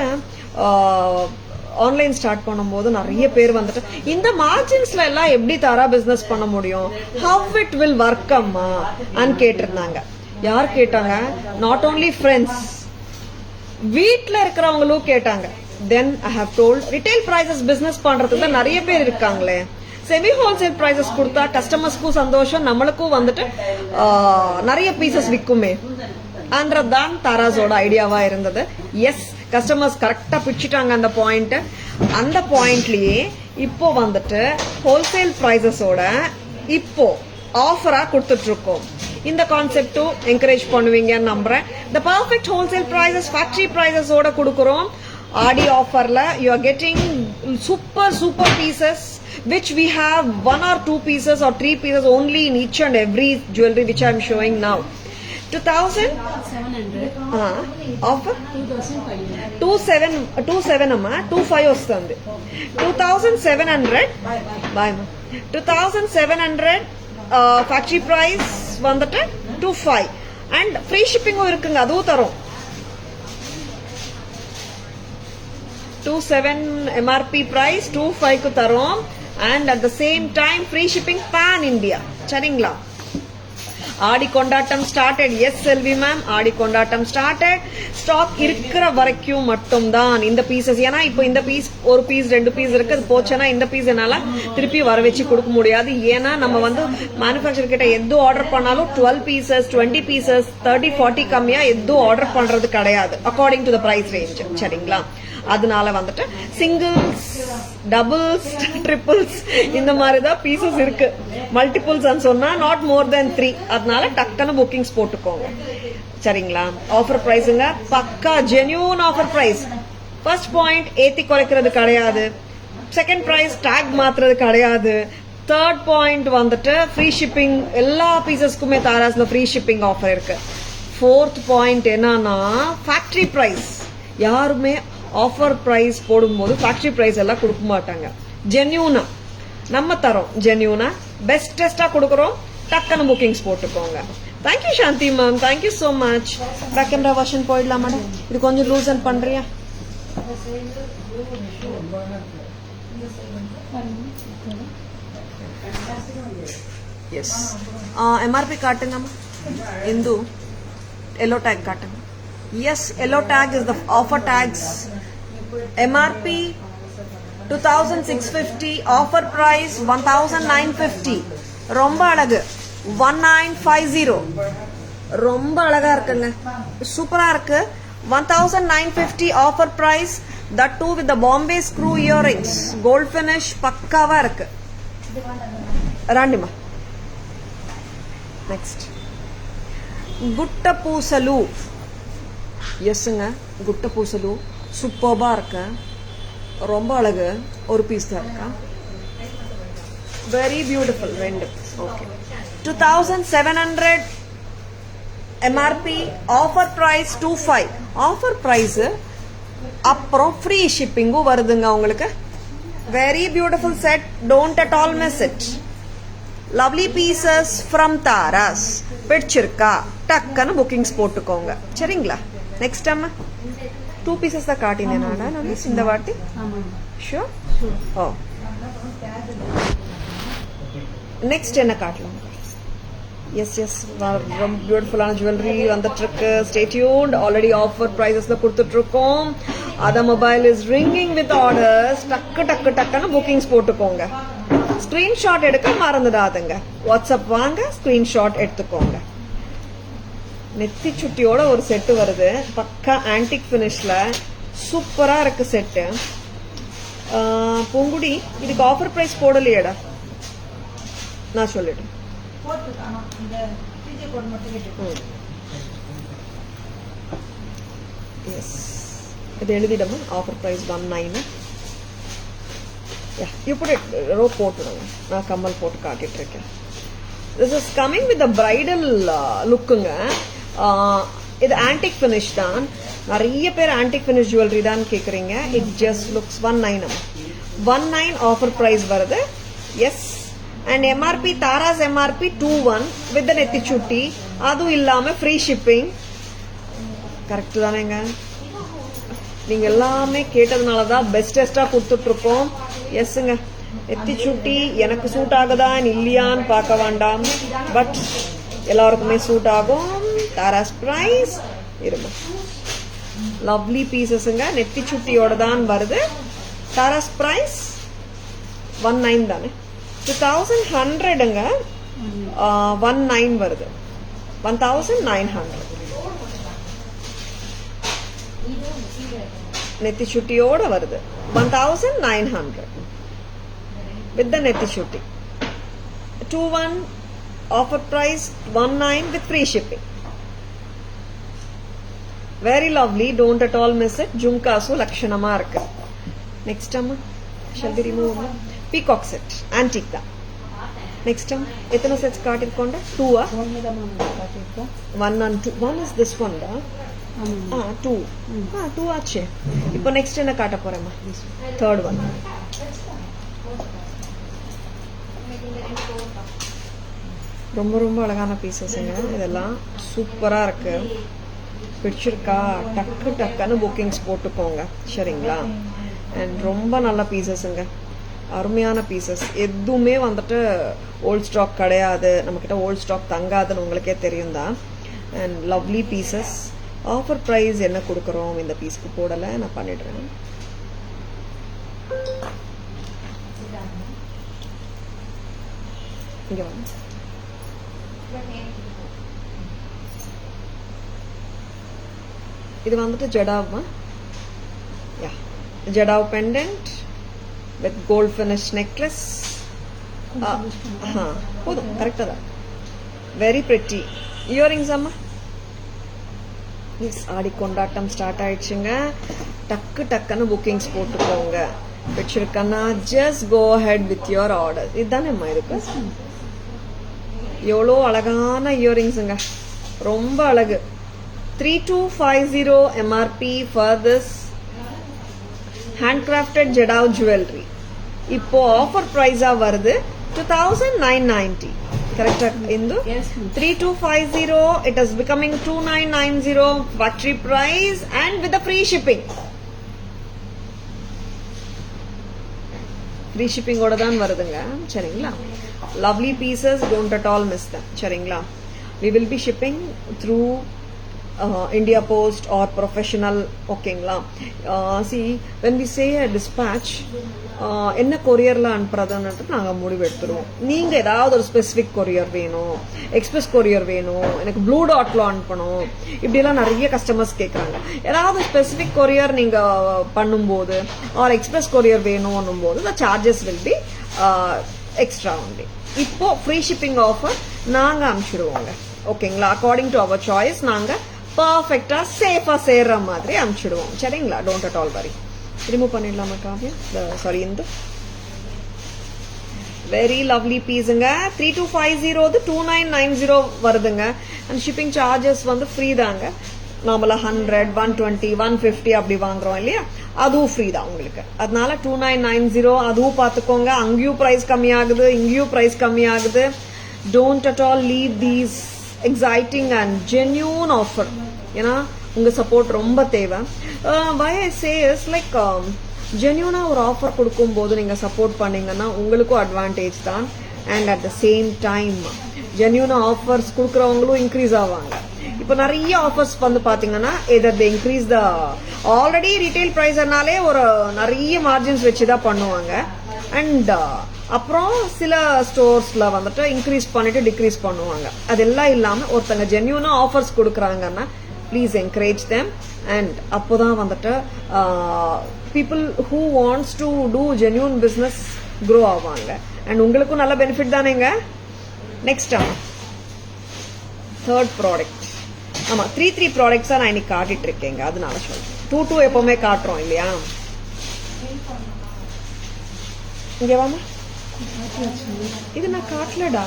ஆன்லைன் ஸ்டார்ட் பண்ணும்போது நிறைய பேர் வந்துட்டு இந்த மார்ஜின்ஸ்ல எல்லாம் எப்படி தாரா பிசினஸ் பண்ண முடியும், ஹவ் இட் வில் ஒர்க் அம்மா அன்னு கேட்டிருந்தாங்க. யார் கேட்டாங்க? நாட் ஓன்லி ஃப்ரெண்ட்ஸ், வீட்ல இருக்கிறவங்களும் கேட்டாங்க. Then I have told, retail prices business பண்றதுக்கு தான் நிறைய பேர் இருக்காங்களே, செமி ஹோல்சேல் பிரைசஸ் கொடுத்தா கஸ்டமர்ஸ்க்கும் சந்தோஷம், நம்மளுக்கும் வந்துட்டு நிறைய பீசஸ் விற்குமே. அன்றதுதான் தாராஸோட ஐடியாவா இருந்தது. எஸ், கஸ்டமர்ஸ் கரெக்டா பிடிச்சிட்டாங்க அந்த பாயிண்ட். அந்த பாயிண்ட்லயே இப்போ வந்துட்டு ஹோல்சேல் பிரைசஸோட இப்போ ஆஃபரா கொடுத்துட்டு இருக்கோம். இந்த கான்செப்டும் என்கரேஜ் பண்ணுவீங்கன்னு நம்புறேன். The perfect wholesale prices factory பிரைசஸோட கொடுக்குறோம். ஆடி ஆஃபர்ல you are getting super pieces which we have 1 or 2 pieces or 3 pieces only in each and every jewelry which I am showing now. 700 offer 2500 27 amma 25 vastandi 2700 bye ma 2700 factory price vandute 25 and free shipping irukkunga adu tharom 27 MRP price 25 ku tharom and at the same time free shipping pan India. சரிங்களா? ஆடி கொண்டாட்டம் started. S செல்வி ma'am, ஆடி கொண்டாட்டம் started. Stock இருக்கிற வரைக்கும் மட்டும் தான் இந்த pieces. ஏன்னா இப்போ இந்த பீஸ் ஒரு பீஸ் 2 பீஸ் இருக்கு, அது போச்சுன்னா இந்த பீஸ் என்னால திருப்பி வர வச்சு கொடுக்க முடியாது. ஏன்னா நம்ம வந்து மேனுஃபேக்சர் கிட்ட எது ஆர்டர் பண்ணாலும் 12 பீசஸ் 20 பீசஸ் 30-40 கம்மியா எதுவும் ஆர்டர் பண்றது கிடையாது according to the price range. சரிங்களா? அதனால வந்துட்டு சிங்கிள்ஸ், டபுள்ஸ், ட்ரிபிள்ஸ் இந்த மாதிரி தான் பீசஸ் இருக்கு. மல்டிபிள்ஸ் சொன்னா நாட் மோர் தென் 3. அதனால டக்குன்னு புக்கிங்ஸ் போட்டுக்கோங்க. சரிங்களா? ஆஃபர் பிரைஸுங்க பக்கா genuine offer price. First point ஏத்தி குறைக்கிறது கிடையாது. செகண்ட் பிரைஸ் டேக் மாத்துறது கிடையாது. தேர்ட் பாயிண்ட் வந்துட்டு ஃப்ரீ ஷிப்பிங், எல்லா பீசஸ்க்குமே தாராஸ்ல ஃப்ரீ ஷிப்பிங் ஆஃபர் இருக்கு. ஃபோர்த் பாயிண்ட் என்னன்னா ஃபேக்டரி பிரைஸ். யாருமே ஆஃபர் பிரைஸ் போடும்போது ஃபேக்டரி பிரைஸ் எல்லாம் கொடுக்க மாட்டாங்க. ஜென்யூனா நம்ம தரோம், ஜென்யூனா பெஸ்டா கொடுக்குறோம். டக்குன்னு புக்கிங்ஸ் போட்டுக்கோங்க. Thank you Shanti ma'am, thank you so much. Back camera version போயிடலாம் மேடம். இது கொஞ்சம் லூசன் பண்றியா? எஸ். MRP காட்டுங்க இந்து. எல்லோ டேக் காட்டுங்க. Yes, yellow tag is the offer tags. MRP 2650, offer price 1950. ரொம்ப அழகு 1950. ரொம்ப அழகா இருக்குங்க, சூப்பரா இருக்கு. 1950 offer price, that too with the Bombay screw earrings, gold finish பக்காவா இருக்கு. ராண்டிமா நெக்ஸ்ட் குட்ட பூசலு. எஸ்ங்க, குட்ட பூசலு சூப்பர்பா இருக்கு, ரொம்ப அழகு. ஒரு பீஸ் தான் இருக்கா, very beautiful. 2 okay. 2700 MRP, offer price 25. Offer price அப்புறம் ஃப்ரீ ஷிப்பிங்கும் வருதுங்க உங்களுக்கு. Very beautiful set, don't at all miss it. Lovely pieces from Taras. பிடிச்சிருக்கா டக்குன்னு புக்கிங்ஸ் போட்டுக்கோங்க. சரிங்களா? நெக்ஸ்ட் அம்மா 2 பீசஸ் தான் காட்டினேன் நான் இந்த வாட்டி. ஷூர். ஓ நெக்ஸ்ட் என்ன காட்டலாம்? எஸ் ரொம்ப பியூட்டிஃபுல்லான ஜுவல்லரி வந்துட்டு இருக்கு. Stay tuned. ஆல்ரெடி ஆஃபர் பிரைசஸ்ல கொடுத்துட்டு இருக்கோம். அத mobile is ringing with orders. டக்குன்னு புக்கிங்ஸ் போட்டுக்கோங்க. ஸ்கிரீன்ஷாட் எடுக்க மறந்துடாதுங்க. வாட்ஸ்அப் வாங்க, ஸ்கிரீன்ஷாட் எடுத்துக்கோங்க. நெத்தி சுட்டியோட ஒரு செட்டு வருது, பக்கா ஆன்டிக் பினிஷ்ல, சூப்பரா இருக்கு செட்டு. பொங்குடி இதுக்கு ஆஃபர் பிரைஸ் போடலையேடா, நான் சொல்லிட்டேன். எஸ், இது எழுதிடமா. Offer price 19. இப்படி ரோ போட்டுடுங்க. நான் கம்மல் போட்டு காட்டிட்டு இருக்கேன். This is coming with bridal லுக்குங்க. இது ஆன்டிக் பினிஷ் தான். நிறைய பேர் ஆன்டிக் பினிஷ் ஜுவல்லரி தான் கேக்குறீங்க. It just looks 19 offer price வருது. Yes. And MRP Tara's MRP 21 with நெத்தி சுட்டி. அதுவும் இல்லாம ஃப்ரீ ஷிப்பிங். கரெக்ட் தானேங்க? நீங்க எல்லாமே கேட்டதுனாலதான் பெஸ்டா கொடுத்துட்டு இருக்கோம். எஸ்ங்க, நெத்தி சுட்டி எனக்கு சூட் ஆகுதா இல்லையான்னு பார்க்க வேண்டாம், பட் எல்லாருக்குமே சூட் ஆகும். தாராஸ் பிரைஸ் இருமா. லவ்லி பீசஸ்ங்க, நெத்தி சுட்டியோட தான் வருது. தாராஸ் பிரைஸ் 19 தானே. 2100ங்க, 19 வருது. 1900. நெத்தி சுட்டியோட வருது 1900 with the நெத்தி சுட்டி. 2-1 offer price 19 with free shipping. Very lovely, don't at all miss it. Jumkasu lakshanama irukku. Next amma, shall we remove one? Peacock set, antique da. Next time, எத்தனை sets காட்டிருக்கோண்ட? 2 ஆ? ஒன்று தான் ma'am காட்டியிருக்கோம். 1 and 2. 1 is this one da? ஆமாம். 2. 2 ஆச்சு. இப்போ next என்ன காட்ட போறேம்மா? Third one. ரொம்ப ரொம்ப அழகான பீசஸ்ங்க இதெல்லாம். சூப்பரா இருக்கு. பிடிச்சிருக்கா? டக்கு டக்குன்னு புக்கிங்ஸ் போட்டுக்கோங்க சரிங்களா? அண்ட் ரொம்ப நல்ல பீசஸ்ங்க, அருமையான பீசஸ். எதுவுமே வந்துட்டு ஓல்ட் ஸ்டாக் கிடையாது, நம்மக்கிட்ட ஓல்ட் ஸ்டாக் தங்காதுன்னு உங்களுக்கே தெரியும் தான். And lovely pieces. Offer price என்ன கொடுக்குறோம் இந்த பீஸ்க்கு போடலை, நான் பண்ணிடுறேன். இங்கே வாங்க. இது வந்துட்டு ஜடாவா? Yeah, jadau pendant with gold finish necklace. போதும், கரெக்டா தான். Very pretty. இயரிங்ஸ் அம்மா. ஆடி கொண்டாட்டம் ஸ்டார்ட் ஆயிடுச்சுங்க. டக்கு டக்குன்னு புக்கிங்ஸ் போட்டுக்கோங்க. பிடிச்சிருக்கன்னா just go ahead with your order. இதுதானேம்மா இருக்கு. எவ்வளோ அழகான இயரிங்ஸுங்க, ரொம்ப அழகு. 3250 MRP for this handcrafted Jadao jewelry. இப்போ ஆஃபர் பிரைஸா வருது 2990. கரெக்டா Hindu? 3250, it is becoming 2990 factory price and with the free shipping. Free ஷிப்பிங்கோட தான் வருதுங்க சரிங்களா? Lovely pieces, don't at all miss them சரிங்களா? we will be shipping through India Post or professional. ஓகேங்களா? see when we say a dispatch, என்ன கொரியர்ல அனுப்புறதுன்னுட்டு நாங்கள் முடிவு எடுத்துருவோம். நீங்க ஏதாவது ஒரு ஸ்பெசிபிக் கொரியர் வேணும், எக்ஸ்பிரஸ் கொரியர் வேணும், எனக்கு ப்ளூ டாட்ல அனுப்பணும், இப்படிலாம் நிறைய கஸ்டமர்ஸ் கேட்குறாங்க. ஏதாவது ஸ்பெசிபிக் கொரியர் நீங்க பண்ணும்போது ஆர் எக்ஸ்பிரஸ் கொரியர் வேணும் போது the charges will be extra only. இப்போ ஃப்ரீ ஷிப்பிங் ஆஃபர் நாங்க அனுப்பிச்சிடுவோங்க ஓகேங்களா? அக்கார்டிங் டு அவர் சாய்ஸ் நாங்க பர்ஃபெக்டா சேஃபா சேர்ற மாதிரி அனுப்பிச்சிடுவோம் சரிங்களா? Don't at all worry. Remove பண்ணிடலாமா Kavya? Sorry Indhu. Very lovely பீஸுங்க. 3250 2990 வருதுங்க. அண்ட் ஷிப்பிங் சார்ஜஸ் வந்து ஃப்ரீ தாங்க. நார்மலா 100 120 150 அப்படி வாங்குறோம் இல்லையா, அதுவும் ஃப்ரீ தான் உங்களுக்கு. அதனால 2990 அதுவும் பார்த்துக்கோங்க. அங்கேயும் பிரைஸ் கம்மியாகுது, இங்கேயும் பிரைஸ் கம்மியாகுது. Don't at all leave these exciting and genuine offer. ஏன்னா உங்க சப்போர்ட் ரொம்ப தேவை. why I say is like ஜென்யூனா ஒரு ஆஃபர் கொடுக்கும் போது நீங்க சப்போர்ட் பண்ணீங்கன்னா உங்களுக்கும் அட்வான்டேஜ் தான். And at the same time ஜென்யூனா ஆஃபர்ஸ் கொடுக்குறவங்களும் இன்க்ரீஸ் ஆவாங்க. இப்போ நிறைய ஆஃபர்ஸ் வந்து பாத்தீங்கன்னா either they increase the already retail ப்ரைஸ்னாலே ஒரு நிறைய மார்ஜின்ஸ் வச்சுதான் பண்ணுவாங்க. அண்ட் அப்புறம் சில ஸ்டோர்ஸ்ல வந்துட்டு இன்க்ரீஸ் பண்ணிட்டு டிக்ரீஸ் பண்ணுவாங்க. அதெல்லாம் இல்லாம ஒருத்தங்க ஜென்யூனா ஆஃபர்ஸ் கொடுக்குறாங்கன்னா ப்ளீஸ் என்கரேஜ் தெம். அண்ட் அப்போதான் வந்துட்டு people who wants to do genuine business grow ஆவாங்க. அண்ட் உங்களுக்கும் நல்ல பெனிஃபிட் தானேங்க. Next third product. ஆமா 3 ப்ராடக்ட்ஸா நான் இன்னைக்கு காட்டிட்டு இருக்கேங்க, அதனால சொல்றேன். 2 எப்பவுமே காட்டுறோம் இல்லையா? இங்க வாமா. இது நான் காட்டலடா.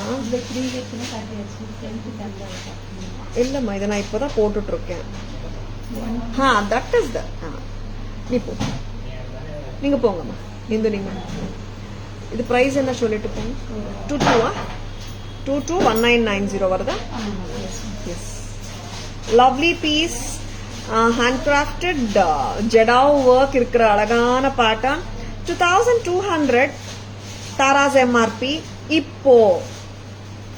இல்லம்மா, இதை நான் இப்பதான் போட்டுட்டு இருக்கேன். தட் இஸ் நீ போ, நீங்க போங்கம்மா. இந்த நீங்க இது பிரைஸ் என்ன சொல்லிட்டு போங்க. 221990 வருதா? Yes. Lovely piece, handcrafted jadau work இருக்கிற அழகான பேட்டர்ன். 2200 தாராஸ் எம்ஆர்பி. இப்போ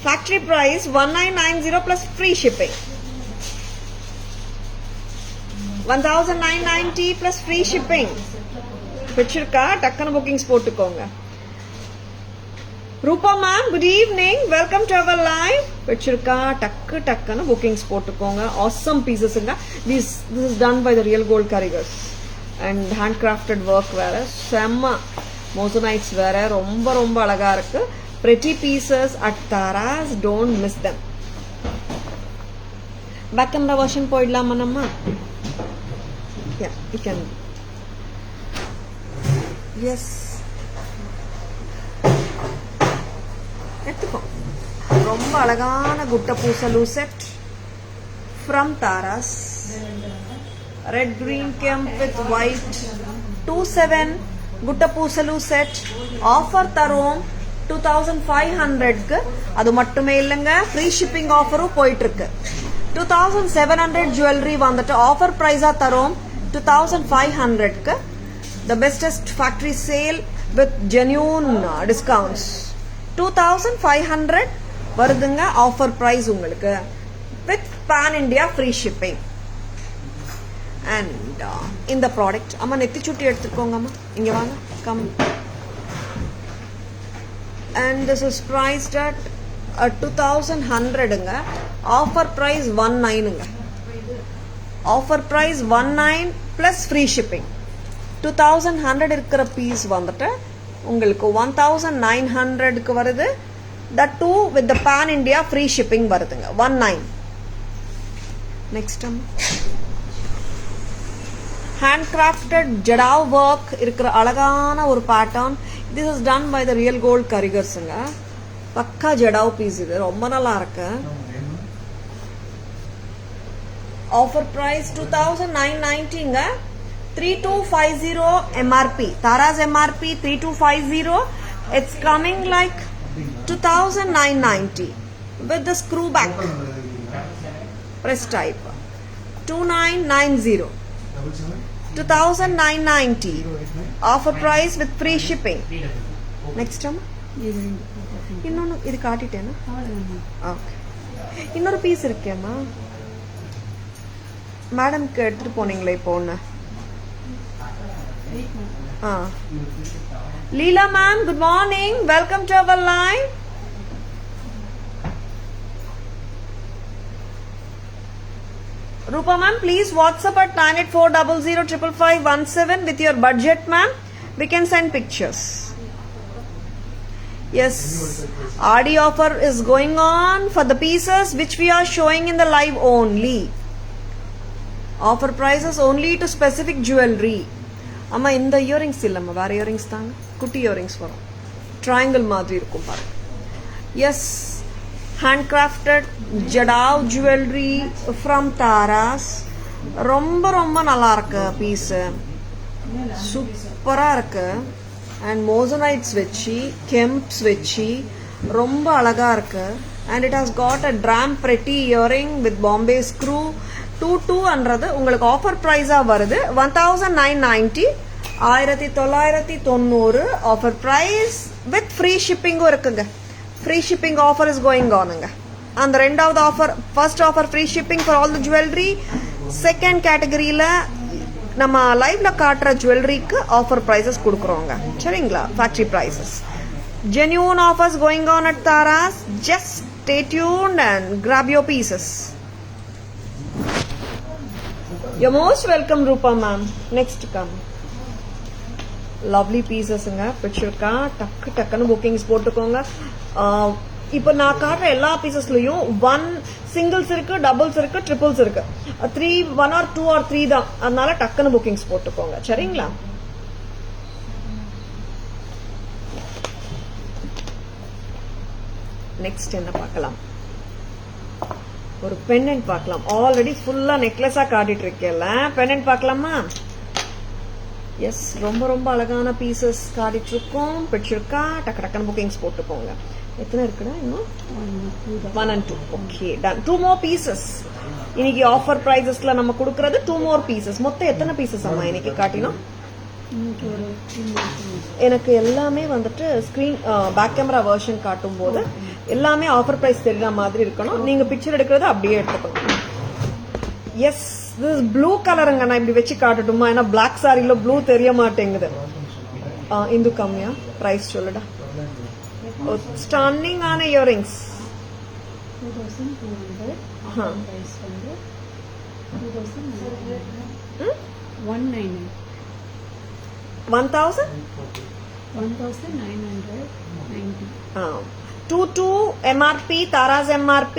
factory price 1990 plus free shipping. 1990 plus free shipping. பிடிச்சிருக்கா? டக்குனு புக்கிங்ஸ் போட்டுக்கோங்க. Roopa ma'am, good evening, welcome to our live. பிடிச்சிருக்கா? டக்குன்னு புக்கிங்ஸ் போட்டுக்கோங்க. ஆசம் பீசஸ்ங்க. This is done by the real gold karigars. And hand crafted work வேற, செம்ம மோசனைட்ஸ் வேற, ரொம்ப ரொம்ப அழகா இருக்கு. pretty pieces at Taras, don't miss them. Back camera version போயிடலாமா நம்ம? Yeah, you can. Yes. எடுத்துக்கோ. ரொம்ப அழகான குட்ட pusalu set from Taras. Red green kemp with white. 27 குட்ட பூசலு செட் ஆஃபர் தரோம் 2500 க்கு. அது மட்டுமே இல்லைங்க, ஃப்ரீ ஷிப்பிங் ஆஃபரும் போயிட்டு இருக்கு. 2700 ஜுவல்லரி வந்துட்டு ஆஃபர் பிரைஸா தரோம் 2500 க்கு. The bestest factory sale with genuine discounts. 2500 வருதுங்க ஆஃபர் பிரைஸ் உங்களுக்கு with pan India free shipping. And இந்த ப்ராடக்ட் அம்மா நெத்தி சுட்டி எடுத்துக்கோங்க அம்மா, இங்க வாங்க, come. And this is priced at 2100ங்க. ஆஃபர் பிரைஸ் 19ங்க. Offer price 19 plus free shipping. 2100 இருக்கிற பீஸ் வந்துட்டு உங்களுக்கு 1900க்கு வருது. that too with the pan India free shipping வருதுங்க. 19. Next hand crafted jadau work இருக்கிற அழகான ஒரு pattern. This is done by the real gold கரிகர்ஸுங்க. பக்கா ஜடாவ் பீஸ், இது ரொம்ப நல்லா இருக்கு. ஆஃபர் பிரைஸ் 2990ங்க. 3250 MRP. Tara's MRP 3250. It's coming like 2990 with the screw back press type. 2990. 2990 offer price with free shipping. Next time இன்னொன்னு இது காட்டிட்டேனா? ஓகே, இன்னொரு பீஸ் இருக்கேம்மா, மேடம்க்கு எடுத்துட்டு போனீங்களே இப்போ ஒன்று. Leela ma'am, good morning, welcome to our live. Rupa ma'am, please WhatsApp at 9840055517 with your budget ma'am. We can send pictures. Yes, RD offer is going on for the pieces which we are showing in the live only. Offer prices only to specific jewelry. அம்மா இந்த earrings இல்லைம்மா, வேற earrings தாங்க, குட்டி earrings வரும், triangle மாதிரி இருக்கும் பாருங்க. Yes, hand crafted jadau jewellery from Taras. ரொம்ப ரொம்ப நல்லா இருக்கு பீஸு, சூப்பராக இருக்கு. அண்ட் மோசனைட்ஸ் வச்சு கெம்ப்ஸ் வச்சு ரொம்ப அழகா இருக்கு. And it has got a dram pretty earring with Bombay screw. 2200 உங்களுக்கு ஆஃபர் பிரைஸா வருது 1990. 1990 ஆஃபர் பிரைஸ் வித் ஃப்ரீ ஷிப்பிங்கும் இருக்குங்க. Free shipping offer is going ஆனுங்க. அந்த ரெண்டாவது offer, first offer free shipping for all the jewellery. Second கேட்டகரியில நம்ம லைவ்ல காட்டுற ஜுவல்லரிக்கு ஆஃபர் பிரைசஸ் கொடுக்குறோங்க, சரிங்களா? Factory prices. Genuine offers going on at Tara's. Just stay tuned and grab your pieces. You're most welcome, Rupa ma'am. Next come. Lovely pieces ங்க. பிடிச்சிருக்கா? டக்கு டக்குன்னு புக்கிங்ஸ் போட்டுக்கோங்க. இப்போ நான் காட்டுற எல்லா பீசஸ்லயும் 1 சிங்கிள்ஸ் இருக்கு, டபுள்ஸ் இருக்கு, ட்ரிபிள்ஸ் இருக்கு. 1 or 2 or 3 தான். அதனால டக்குன்னு புக்கிங்ஸ் போட்டுக்கோங்க, சரிங்களா? நெக்ஸ்ட் என்ன பார்க்கலாம்? ஒரு பெண்டன்ட் பார்க்கலாம். ஆல்ரெடி ஃபுல்லா நெக்லஸா காட்டிட்டு இருக்கேன்ல, பெண்டன்ட் பார்க்கலாமா? எஸ், ரொம்ப ரொம்ப அழகான பீசஸ் காட்டிட்டு இருக்கோம். பிடிச்சிருக்கா? டக்கு டக்குன்னு புக்கிங்ஸ் போட்டுக்கோங்க. எத்தனை இருக்குடா இன்னும்? 1 and 2. Okay, done. 2 more pieces. இன்னைக்கு ஆஃபர் பிரைசஸ்ல நம்ம கொடுக்கறது 2 more pieces. மொத்தம் எத்தனை பீசஸ் அம்மா இன்னைக்கு காட்டினோம்? எனக்கு எல்லாமே வந்துட்டு ஸ்கிரீன் பேக் கேமரா வெர்ஷன் காட்டும் போது எல்லாமே ஆஃபர் பிரைஸ் தெரியுற மாதிரி இருக்கணும். நீங்க பிக்சர் எடுக்கிறது அப்படியே எடுத்துக்கணும். எஸ், திஸ் ப்ளூ கலருங்க. நான் இப்படி வச்சு காட்டட்டுமா? ஏன்னா பிளாக் சாரியில ப்ளூ தெரிய மாட்டேங்குது. இந்து கம்மியா பிரைஸ் சொல்லுடா. ஸ்டன்னிங் ஆன earrings 199. 1000 1990. 22 MRP, Tara's MRP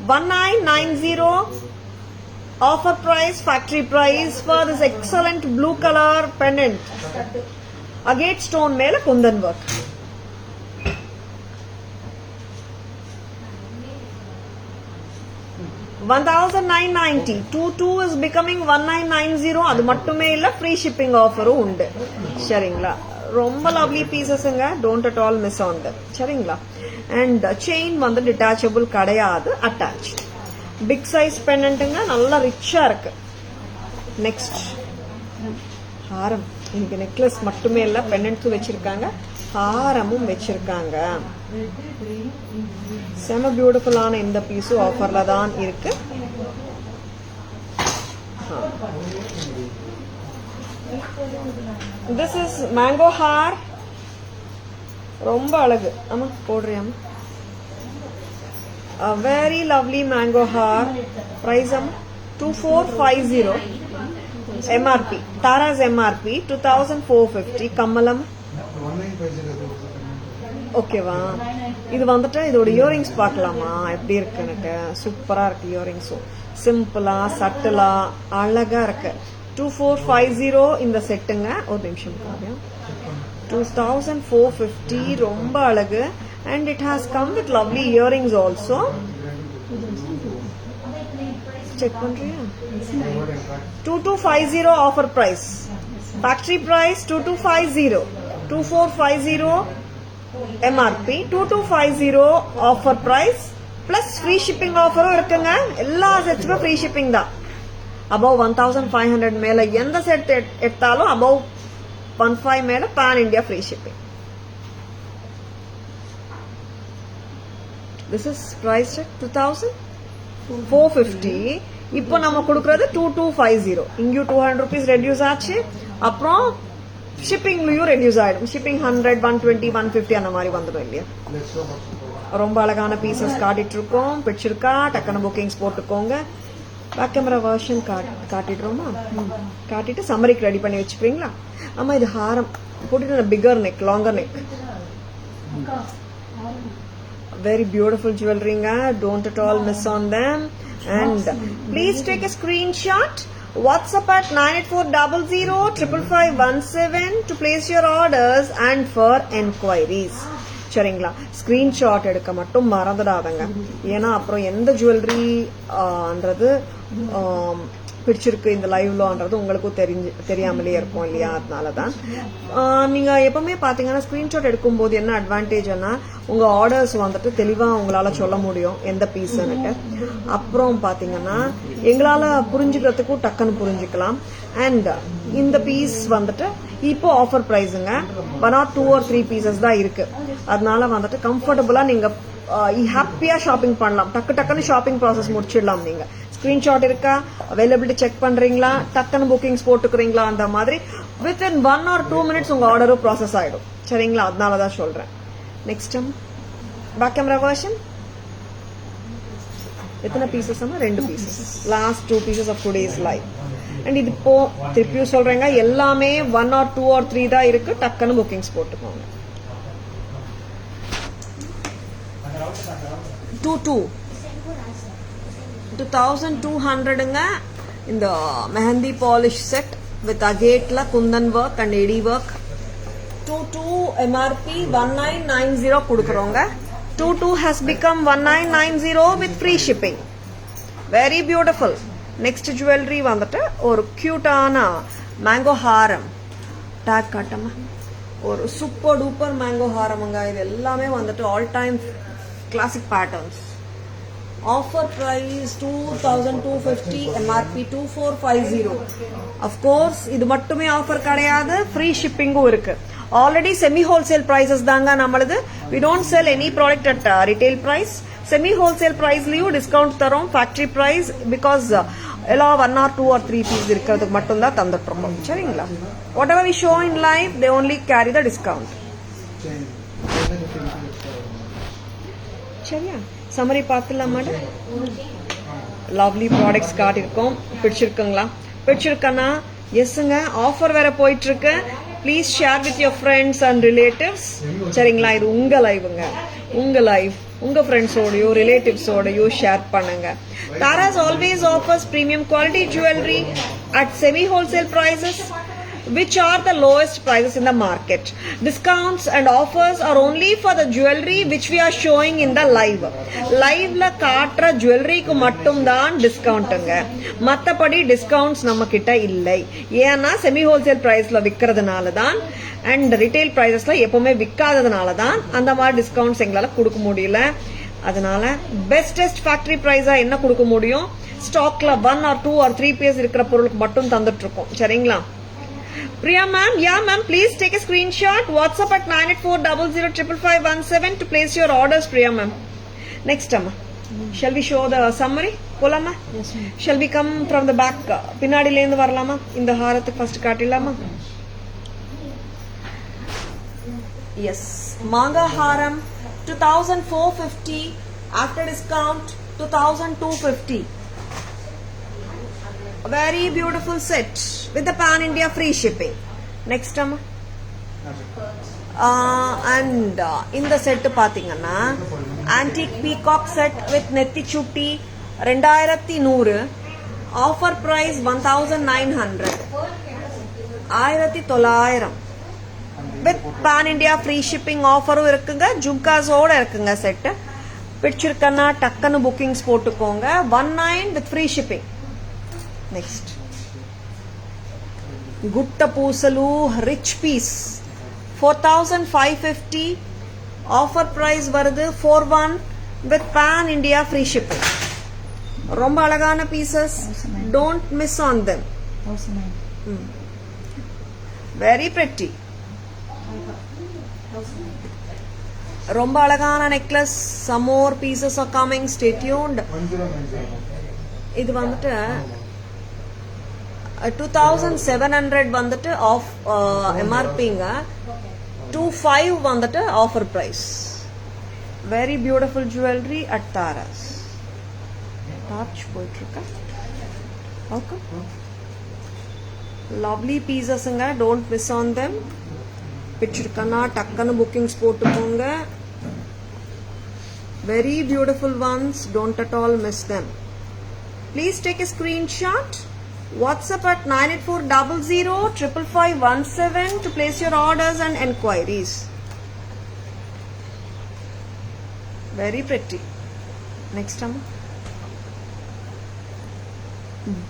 1990 offer price, factory price for this excellent blue color pendant. Agate stone mele kundan work. $1,990. 22 is becoming 1990. அது மட்டுமே இல்ல ஃப்ரீ ஷிப்பிங் ஆஃபரும் உண்டு. சரிங்களா? ரொம்ப லவ்லி பீசஸ்ங்க. Don't at all miss on that. சரிங்களா? அண்ட் செயின் வந்து டிட்டாச்சபிள் கிடையாது, அட்டாச். பிக் சைஸ் பெண்டன்ட்டுங்க, நல்லா ரிச்சா இருக்கு. நெக்ஸ்ட் ஹாரம். இன்னைக்கு நெக்லஸ் மட்டுமே இல்ல, பெண்டன்ட்ஸும் வச்சிருக்காங்க, ஹாரமும் வச்சிருக்காங்க. செம பியூட்டிஃபுல்லான இந்த பீஸும் ஆஃபர்ல தான் இருக்கு. This is mango hair. ரொம்ப அழகு. ஆமா போடுறியாமா? A very lovely mango hair. Price 2450 MRP. Tara's MRP 2450. கம்மலம் ஓகேவா? இது வந்துட்டு இதோட இயரிங்ஸ் பார்க்கலாமா எப்படி இருக்குன்னு? சூப்பரா இருக்கு இயரிங்ஸும். சிம்பிளா சட்டிலா அழகா இருக்கு. 2450 இந்த செட்டுங்க. ஒரு நிமிஷம் காரியம். 2450 ரொம்ப அழகு. And it has come with lovely earrings also. Check பண்றியா? 2250 offer price. Factory price 2250. 2450 MRP. 2250 offer price plus free shipping offer இருக்குங்க. எல்லா செட்ஸுமே free shipping தான். above 1500 மேல எந்த செட் எடுத்தாலும் above 15 மேல pan India free shipping. This is priced at 2450. இப்போ நம்ம கொடுக்கிறது 2250. இங்கேயும் 200 rupees ரெடியூஸ் ஆச்சு. அப்புறம் ஷிப்பிங்லயும் ரெடியூஸ் ஆயிடும். ஷிப்பிங் 100, 120, 150 அந்த மாதிரி வந்துடும் இல்லையா? ரொம்ப அழகான பீசஸ் காட்டிட்டு இருக்கோம். பிடிச்சிருக்கா? டக்குனு புக்கிங்ஸ் போட்டுக்கோங்க. பேக் கேமரா வெர்ஷன் காட்டிடுறோமா? காட்டிட்டு சம்மரிக்கு ரெடி பண்ணி வச்சுக்கிறீங்களா? ஆமா, இது ஹாரம் போட்டுட்டு bigger neck, longer neck. Very beautiful jewelry. Don't at all miss on them. And please take a screenshot. WhatsApp at 9840055517 to place your orders and for enquiries. சரிங்களா? ஸ்கிரீன்ஷாட் எடுக்க மட்டும் மறந்துடாதங்க. ஏன்னா அப்புறம் எந்த ஜுவல்லரின்றது பிடிச்சிருக்கு இந்த லைவ்லன்றது உங்களுக்கும் தெரியாமலே இருக்கும் இல்லையா? அதனாலதான் நீங்க எப்பவுமே பாத்தீங்கன்னா ஸ்கிரீன்ஷாட் எடுக்கும் போது என்ன அட்வான்டேஜ்னா உங்க ஆர்டர்ஸ் வந்துட்டு தெளிவா உங்களால சொல்ல முடியும் எந்த பீஸ்ன்னுட்டு. அப்புறம் பாத்தீங்கன்னா எங்களால புரிஞ்சுக்கிறதுக்கும் டக்குன்னு புரிஞ்சுக்கலாம். அண்ட் இந்த பீஸ் வந்துட்டு இப்போ ஆஃபர் பிரைஸுங்க. 1 or 2 or 3 பீசஸ் தான் இருக்கு. அதனால வந்துட்டு கம்ஃபர்டபுளா நீங்க ஹாப்பியா ஷாப்பிங் பண்ணலாம். டக்குன்னு ஷாப்பிங் ப்ராசஸ் முடிச்சிடலாம். நீங்க ஸ்கிரீன்ஷாட் இருக்கா, அவைலபிலிட்டி செக் பண்றீங்களா, டக்குன்னு புக்கிங்ஸ் போட்டுக்கிறீங்களா, அந்த மாதிரி வித்தின் 1 or 2 minutes உங்க ஆர்டரும் ப்ராசஸ் ஆயிடும். சரிங்களா? அதனாலதான் சொல்றேன். நெக்ஸ்ட் பேக் கேமரா வெர்ஷன் எத்தனை பீசஸ்? 2 pieces. Last 2 pieces of today's live. And இது இப்போ திருப்பியும் சொல்றேங்க, எல்லாமே 1 or 2 or 3 தான் இருக்கு. டக்குன்னு புக்கிங்ஸ் போட்டுக்கோங்க. 2200ங்க இந்த மெஹந்தி பாலிஷ் செட் வித் அகேட்ல kundan work and AD work. 22 MRP 1990 கொடுக்குறோங்க. 22 has become 1990 with free shipping. Very beautiful. Next jewellery வந்துட்டு ஒரு கியூட்டான மேங்கோ ஹாரம். டேக் காட்டமா? ஒரு சூப்பர் டூப்பர் மேங்கோ ஹாரமுங்க. இது எல்லாமே வந்துட்டு all time classic patterns. Offer price 2250, MRP 2450. Of course இது மட்டுமே ஆஃபர் கிடையாது, ஃப்ரீ ஷிப்பிங்கும் இருக்கு. ஆல்ரெடி செமி ஹோல்சேல் பிரைசஸ் தாங்க நம்மளது. We don't sell any product at retail price. Semi wholesale பிரைஸ்லயும் டிஸ்கவுண்ட் தரோம். ஃபேக்டரி பிரைஸ் பிகாஸ் எல்லாம் 1 or 2 or 3 பீஸ் இருக்கிறதுக்கு மட்டும் தான் தந்துட்டு இருக்கோம். சரிங்களா? Whatever we show in live they only carry the discount. சரியா? சம்மரி பார்த்துலாமா? லவ்லி ப்ராடக்ட்ஸ் காட்டியிருக்கோம். பிடிச்சிருக்குங்களா? பிடிச்சிருக்கனா எஸ்ங்க. ஆஃபர் வேற போயிட்டு இருக்கு. Please share with your friends and relatives. சரிங்களா, இது உங்க லைவுங்க, உங்க லைவ். உங்க ஃப்ரெண்ட்ஸோடயோ ரிலேட்டிவ்ஸோடயோ ஷேர் பண்ணுங்க. Taras always offers premium quality jewelry at semi wholesale prices, which are the lowest prices in the market. Discounts and offers are only for the jewelry which we are showing in the live. Liveல காட்டுற ஜுவல்லரிக்கு மட்டும் தான் டிஸ்கவுண்ட்ங்க, மற்றபடி discounts நம்ம கிட்ட இல்லை. ஏன்னா semi wholesale பிரைஸ்ல விற்கிறதுனால தான் அண்ட் ரிட்டைல் பிரைசஸ்ல எப்பவுமே விற்காததுனால தான் அந்த மாதிரி டிஸ்கவுண்ட்ஸ் எங்களால கொடுக்க முடியல. அதனால பெஸ்டஸ்ட் ஃபேக்டரி பிரைஸா என்ன கொடுக்க முடியும், ஸ்டாக்ல 1 or 2 or 3 பீஸ் இருக்கிற பொருளுக்கு மட்டும் தந்துட்டு இருக்கோம். சரிங்களா? Priya ma'am, yeah ma'am, please take a screenshot. WhatsApp at 9840055517 to place your orders, Priya ma'am. Next amma, shall we show the summary? Polama? Yes ma'am. Shall we come from the back? Pinadile endu varalama? இந்த ஹாரத்துக்கு first காட்டிடலாமா? Yes, manga haram 2450, after discount 2250. A very beautiful set with the pan India free shipping. Next amma, and in the set பாத்தீங்கன்னா antique peacock set with netti chutti 2100, offer price 1900, 1900 with pan India free shipping ஆஃபரும் இருக்குங்க, ஜும்காஸோட இருக்குங்க set. பிடிச்சிருக்கன்னா டக்குன்னு bookings போட்டுக்கோங்க. 19 with free shipping. Next, Gutta Poosalu rich piece 4550, offer price வருது 41 with pan India free shipping. ரொம்ப அழகான pieces, don't miss on them. 1009. Very pretty. ரொம்ப அழகான necklace, some more pieces are coming, stay tuned. இது வந்துட்டு 2700 வந்துட்டு of எம்ஆர்பிங்க, 25 வந்துட்டு offer price. Very beautiful jewellery at Tara's. Torch போயிட்டு இருக்கா? ஓகே, லவ்லி பீசஸ்ங்க, டோன்ட் மிஸ் ஆன் தெம். பிடிச்சிருக்கன்னா டக்குன்னு புக்கிங்ஸ் போட்டுக்கோங்க. Very beautiful ones, don't at all miss them. Please take a screenshot. WhatsApp at 9840055517 to place your orders and enquiries. Very pretty. Next time,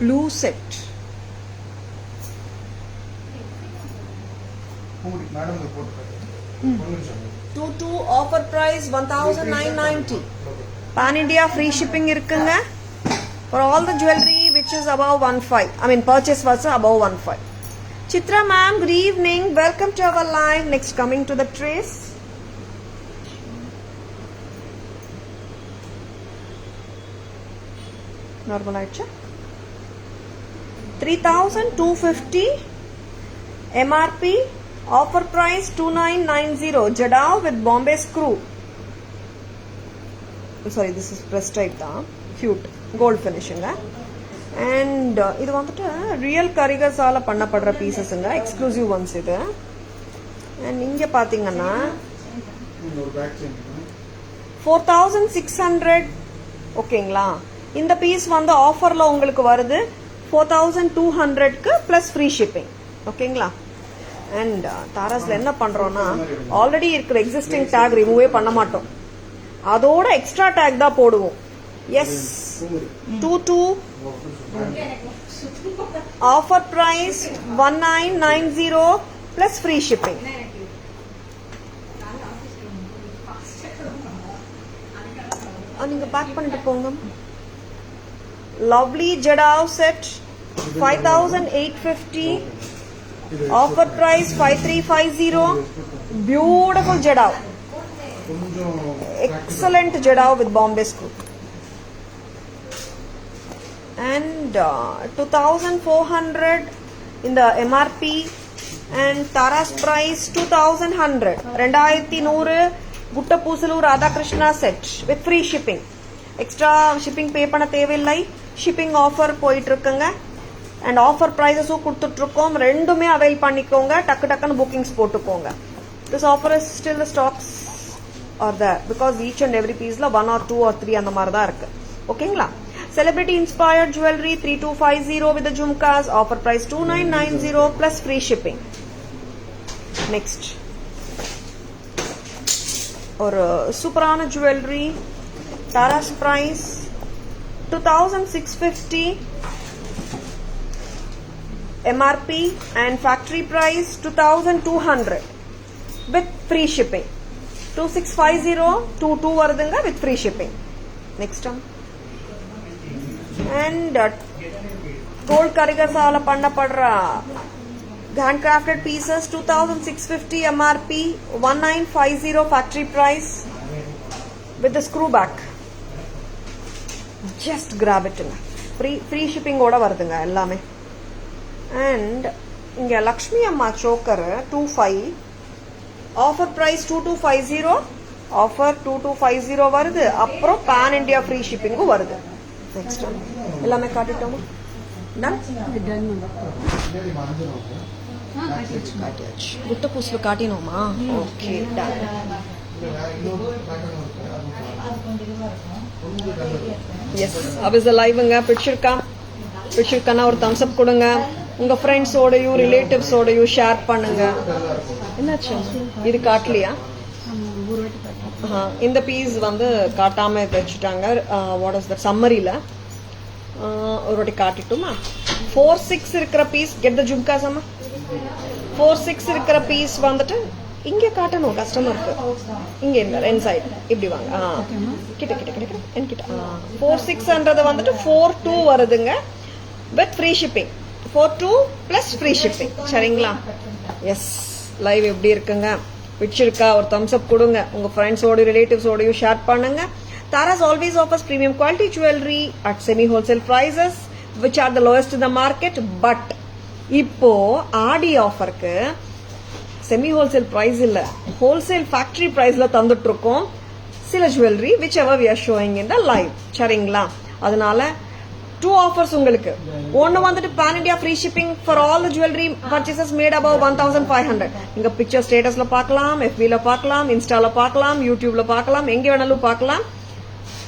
blue set. Madam, 22 offer price 1990. Pan India free shipping இருக்குங்க for all the jewelry which is above 15. I mean purchase was above 15. Chitra ma'am, good evening. Welcome to our live. Next, coming to the trace. Normal aicha. 3250 MRP, offer price 2990. Jadao with Bombay screw. Sorry, this is press type da. Cute gold finishing. And இது வந்துட்டு real கரிகர்ஸால பண்ணப்படுற பீசஸ்ங்க, exclusive once இது. And இங்க பாத்தீங்கன்னா 4600. ஓகேங்களா? இந்த piece வந்து ஆஃபர்ல உங்களுக்கு வருது 4200க்கு பிளஸ் ஃப்ரீ ஷிப்பிங். ஓகேங்களா? அண்ட் தாராஸ்ல என்ன பண்றோம்னா, ஆல்ரெடி இருக்கிற எக்ஸிஸ்டிங் டேக் ரிமூவே பண்ண மாட்டோம், அதோட எக்ஸ்ட்ரா டேக் தான் போடுவோம். Yes, 22 offer price 1990 plus free shipping. நீங்க பேக் பண்ணிட்டு போங்க. Lovely Jadao set 5850, offer price 5350. Beautiful Jadao, excellent Jadao with Bombay screw. And 2400 in the MRP and Tara's price 2100. 2100 Gutta Poosalu Radha Krishna set with free shipping. Extra shipping pay பண்ண தேவையில்லை. Shipping offer போயிட்டு இருக்குங்க. And offer ப்ரைஸஸும் கொடுத்துட்ருக்கோம். ரெண்டுமே avail பண்ணிக்கோங்க. டக்கு டக்குன்னு bookings போட்டுக்கோங்க. This offer is still stocks are there because each and every பீஸ்ல 1 or 2 or 3 அந்த மாதிரி தான் இருக்கு. ஓகேங்களா? Celebrity inspired jewelry 3250 with the jhumkas. Offer price 2990 plus free shipping. Next. ஒரு சூப்பரான jewellery. Tara's price 2650 MRP and factory price 2200 with free shipping. 2650 22 வருதுங்க with free shipping. Next one. And gold karigasaala pannapadra handcrafted pieces 2650 MRP 1950 factory price with the screw back. Just grab it. Free shipping oda varudunga ellame. And inga Lakshmi Amma choker 25 offer price 2250 offer 2250 வருது. அப்புறம் pan India free shipping வருது. Next one. எல்லாமே காட்டிட்டோமா? Ton? Done. காட்டியாச்சு. குத்த பூசில் காட்டினோமா? Okay done. Yes அபிஸ் லைவுங்க. பிடிச்சிருக்கானா ஒரு தம்ஸ் அப் கொடுங்க. உங்க ஃப்ரெண்ட்ஸோடையும் ரிலேட்டிவ்ஸோடையும் ஷேர் பண்ணுங்க. என்னாச்சு இது காட்டலையா? இந்த பீஸ் வந்து காட்டாம வச்சுட்டாங்க. வாட் இஸ் தட் சம்மரியில ஒரு வாட்டி காட்டிட்டுமா? 4-6 இருக்கிற பீஸ் கெட் த ஜும்காஸ் அம்மா. 4-6 இருக்கிற பீஸ் வந்துட்டு இங்க காட்டணும் கஸ்டமருக்கு. இங்க இந்த ரெண்டு சைடு இப்படி வாங்க. கிட்ட கிட்ட கிட்ட கிட்ட என்கிட்ட 4-6ன்றது வந்துட்டு 4-2 வருதுங்க with free shipping. 4-2 plus free shipping. சரிங்களா? எஸ் லைவ் எப்படி இருக்குங்க? பிடிச்சிருக்கா? ஒரு தம்ஸ் அப் கொடுங்க. உங்க ஃப்ரெண்ட்ஸோட ரிலேட்டிவ்ஸோடயும் ஷேர் பண்ணுங்க. Tara's always offers premium quality jewelry at semi wholesale prices which are the lowest in the market. But இப்போ ஆடி ஆஃபருக்கு செமி ஹோல்சேல் பிரைஸ் இல்ல, ஹோல்சேல் ஃபேக்டரி பிரைஸ்ல தந்துட்டு இருக்கோம் சில jewellery which ever we are showing in the live. சரிங்களா? அதனால 2 offers உங்களுக்கு. ஒன்னு வந்துட்டு pan India free shipping for all the jewelry purchases made above 1500. இங்க பிக்சர் ஸ்டேட்டஸ்ல பார்க்கலாம், FB ல பார்க்கலாம், இன்ஸ்டால பார்க்கலாம், யூடியூப்ல பார்க்கலாம், எங்க வேணாலும் பார்க்கலாம்.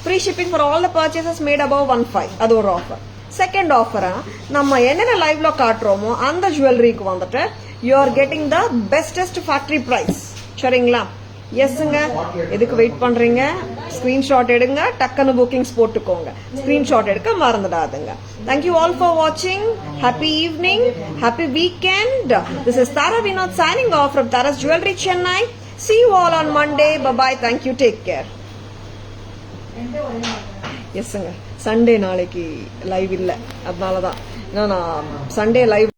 Free shipping for all the purchases made above 15. அது ஒரு ஆஃபர். செகண்ட் ஆஃபரா நம்ம என்னென்ன லைவ்ல காட்டுறோமோ அந்த ஜுவல்லரிக்கு வந்துட்டு you are getting the bestest factory price. சரிங்களா? எஸ்ங்க. எதுக்கு வெயிட் பண்றீங்க? ஸ்கிரீன்ஷாட் எடுங்க. டக்குன்னு புக்கிங்ஸ் போட்டுக்கோங்க. ஸ்கிரீன்ஷாட் எடுக்க மறந்துடாதுங்க. Thank you all for watching. Happy evening. Happy weekend. This is Tara Vinod signing off from Tara's Jewelry Chennai. See you all on Monday. Bye bye. Thank you. Take care. எஸ்ங்க. Sunday நாளைக்கு live இல்லை, அதனாலதான் நான் Sunday live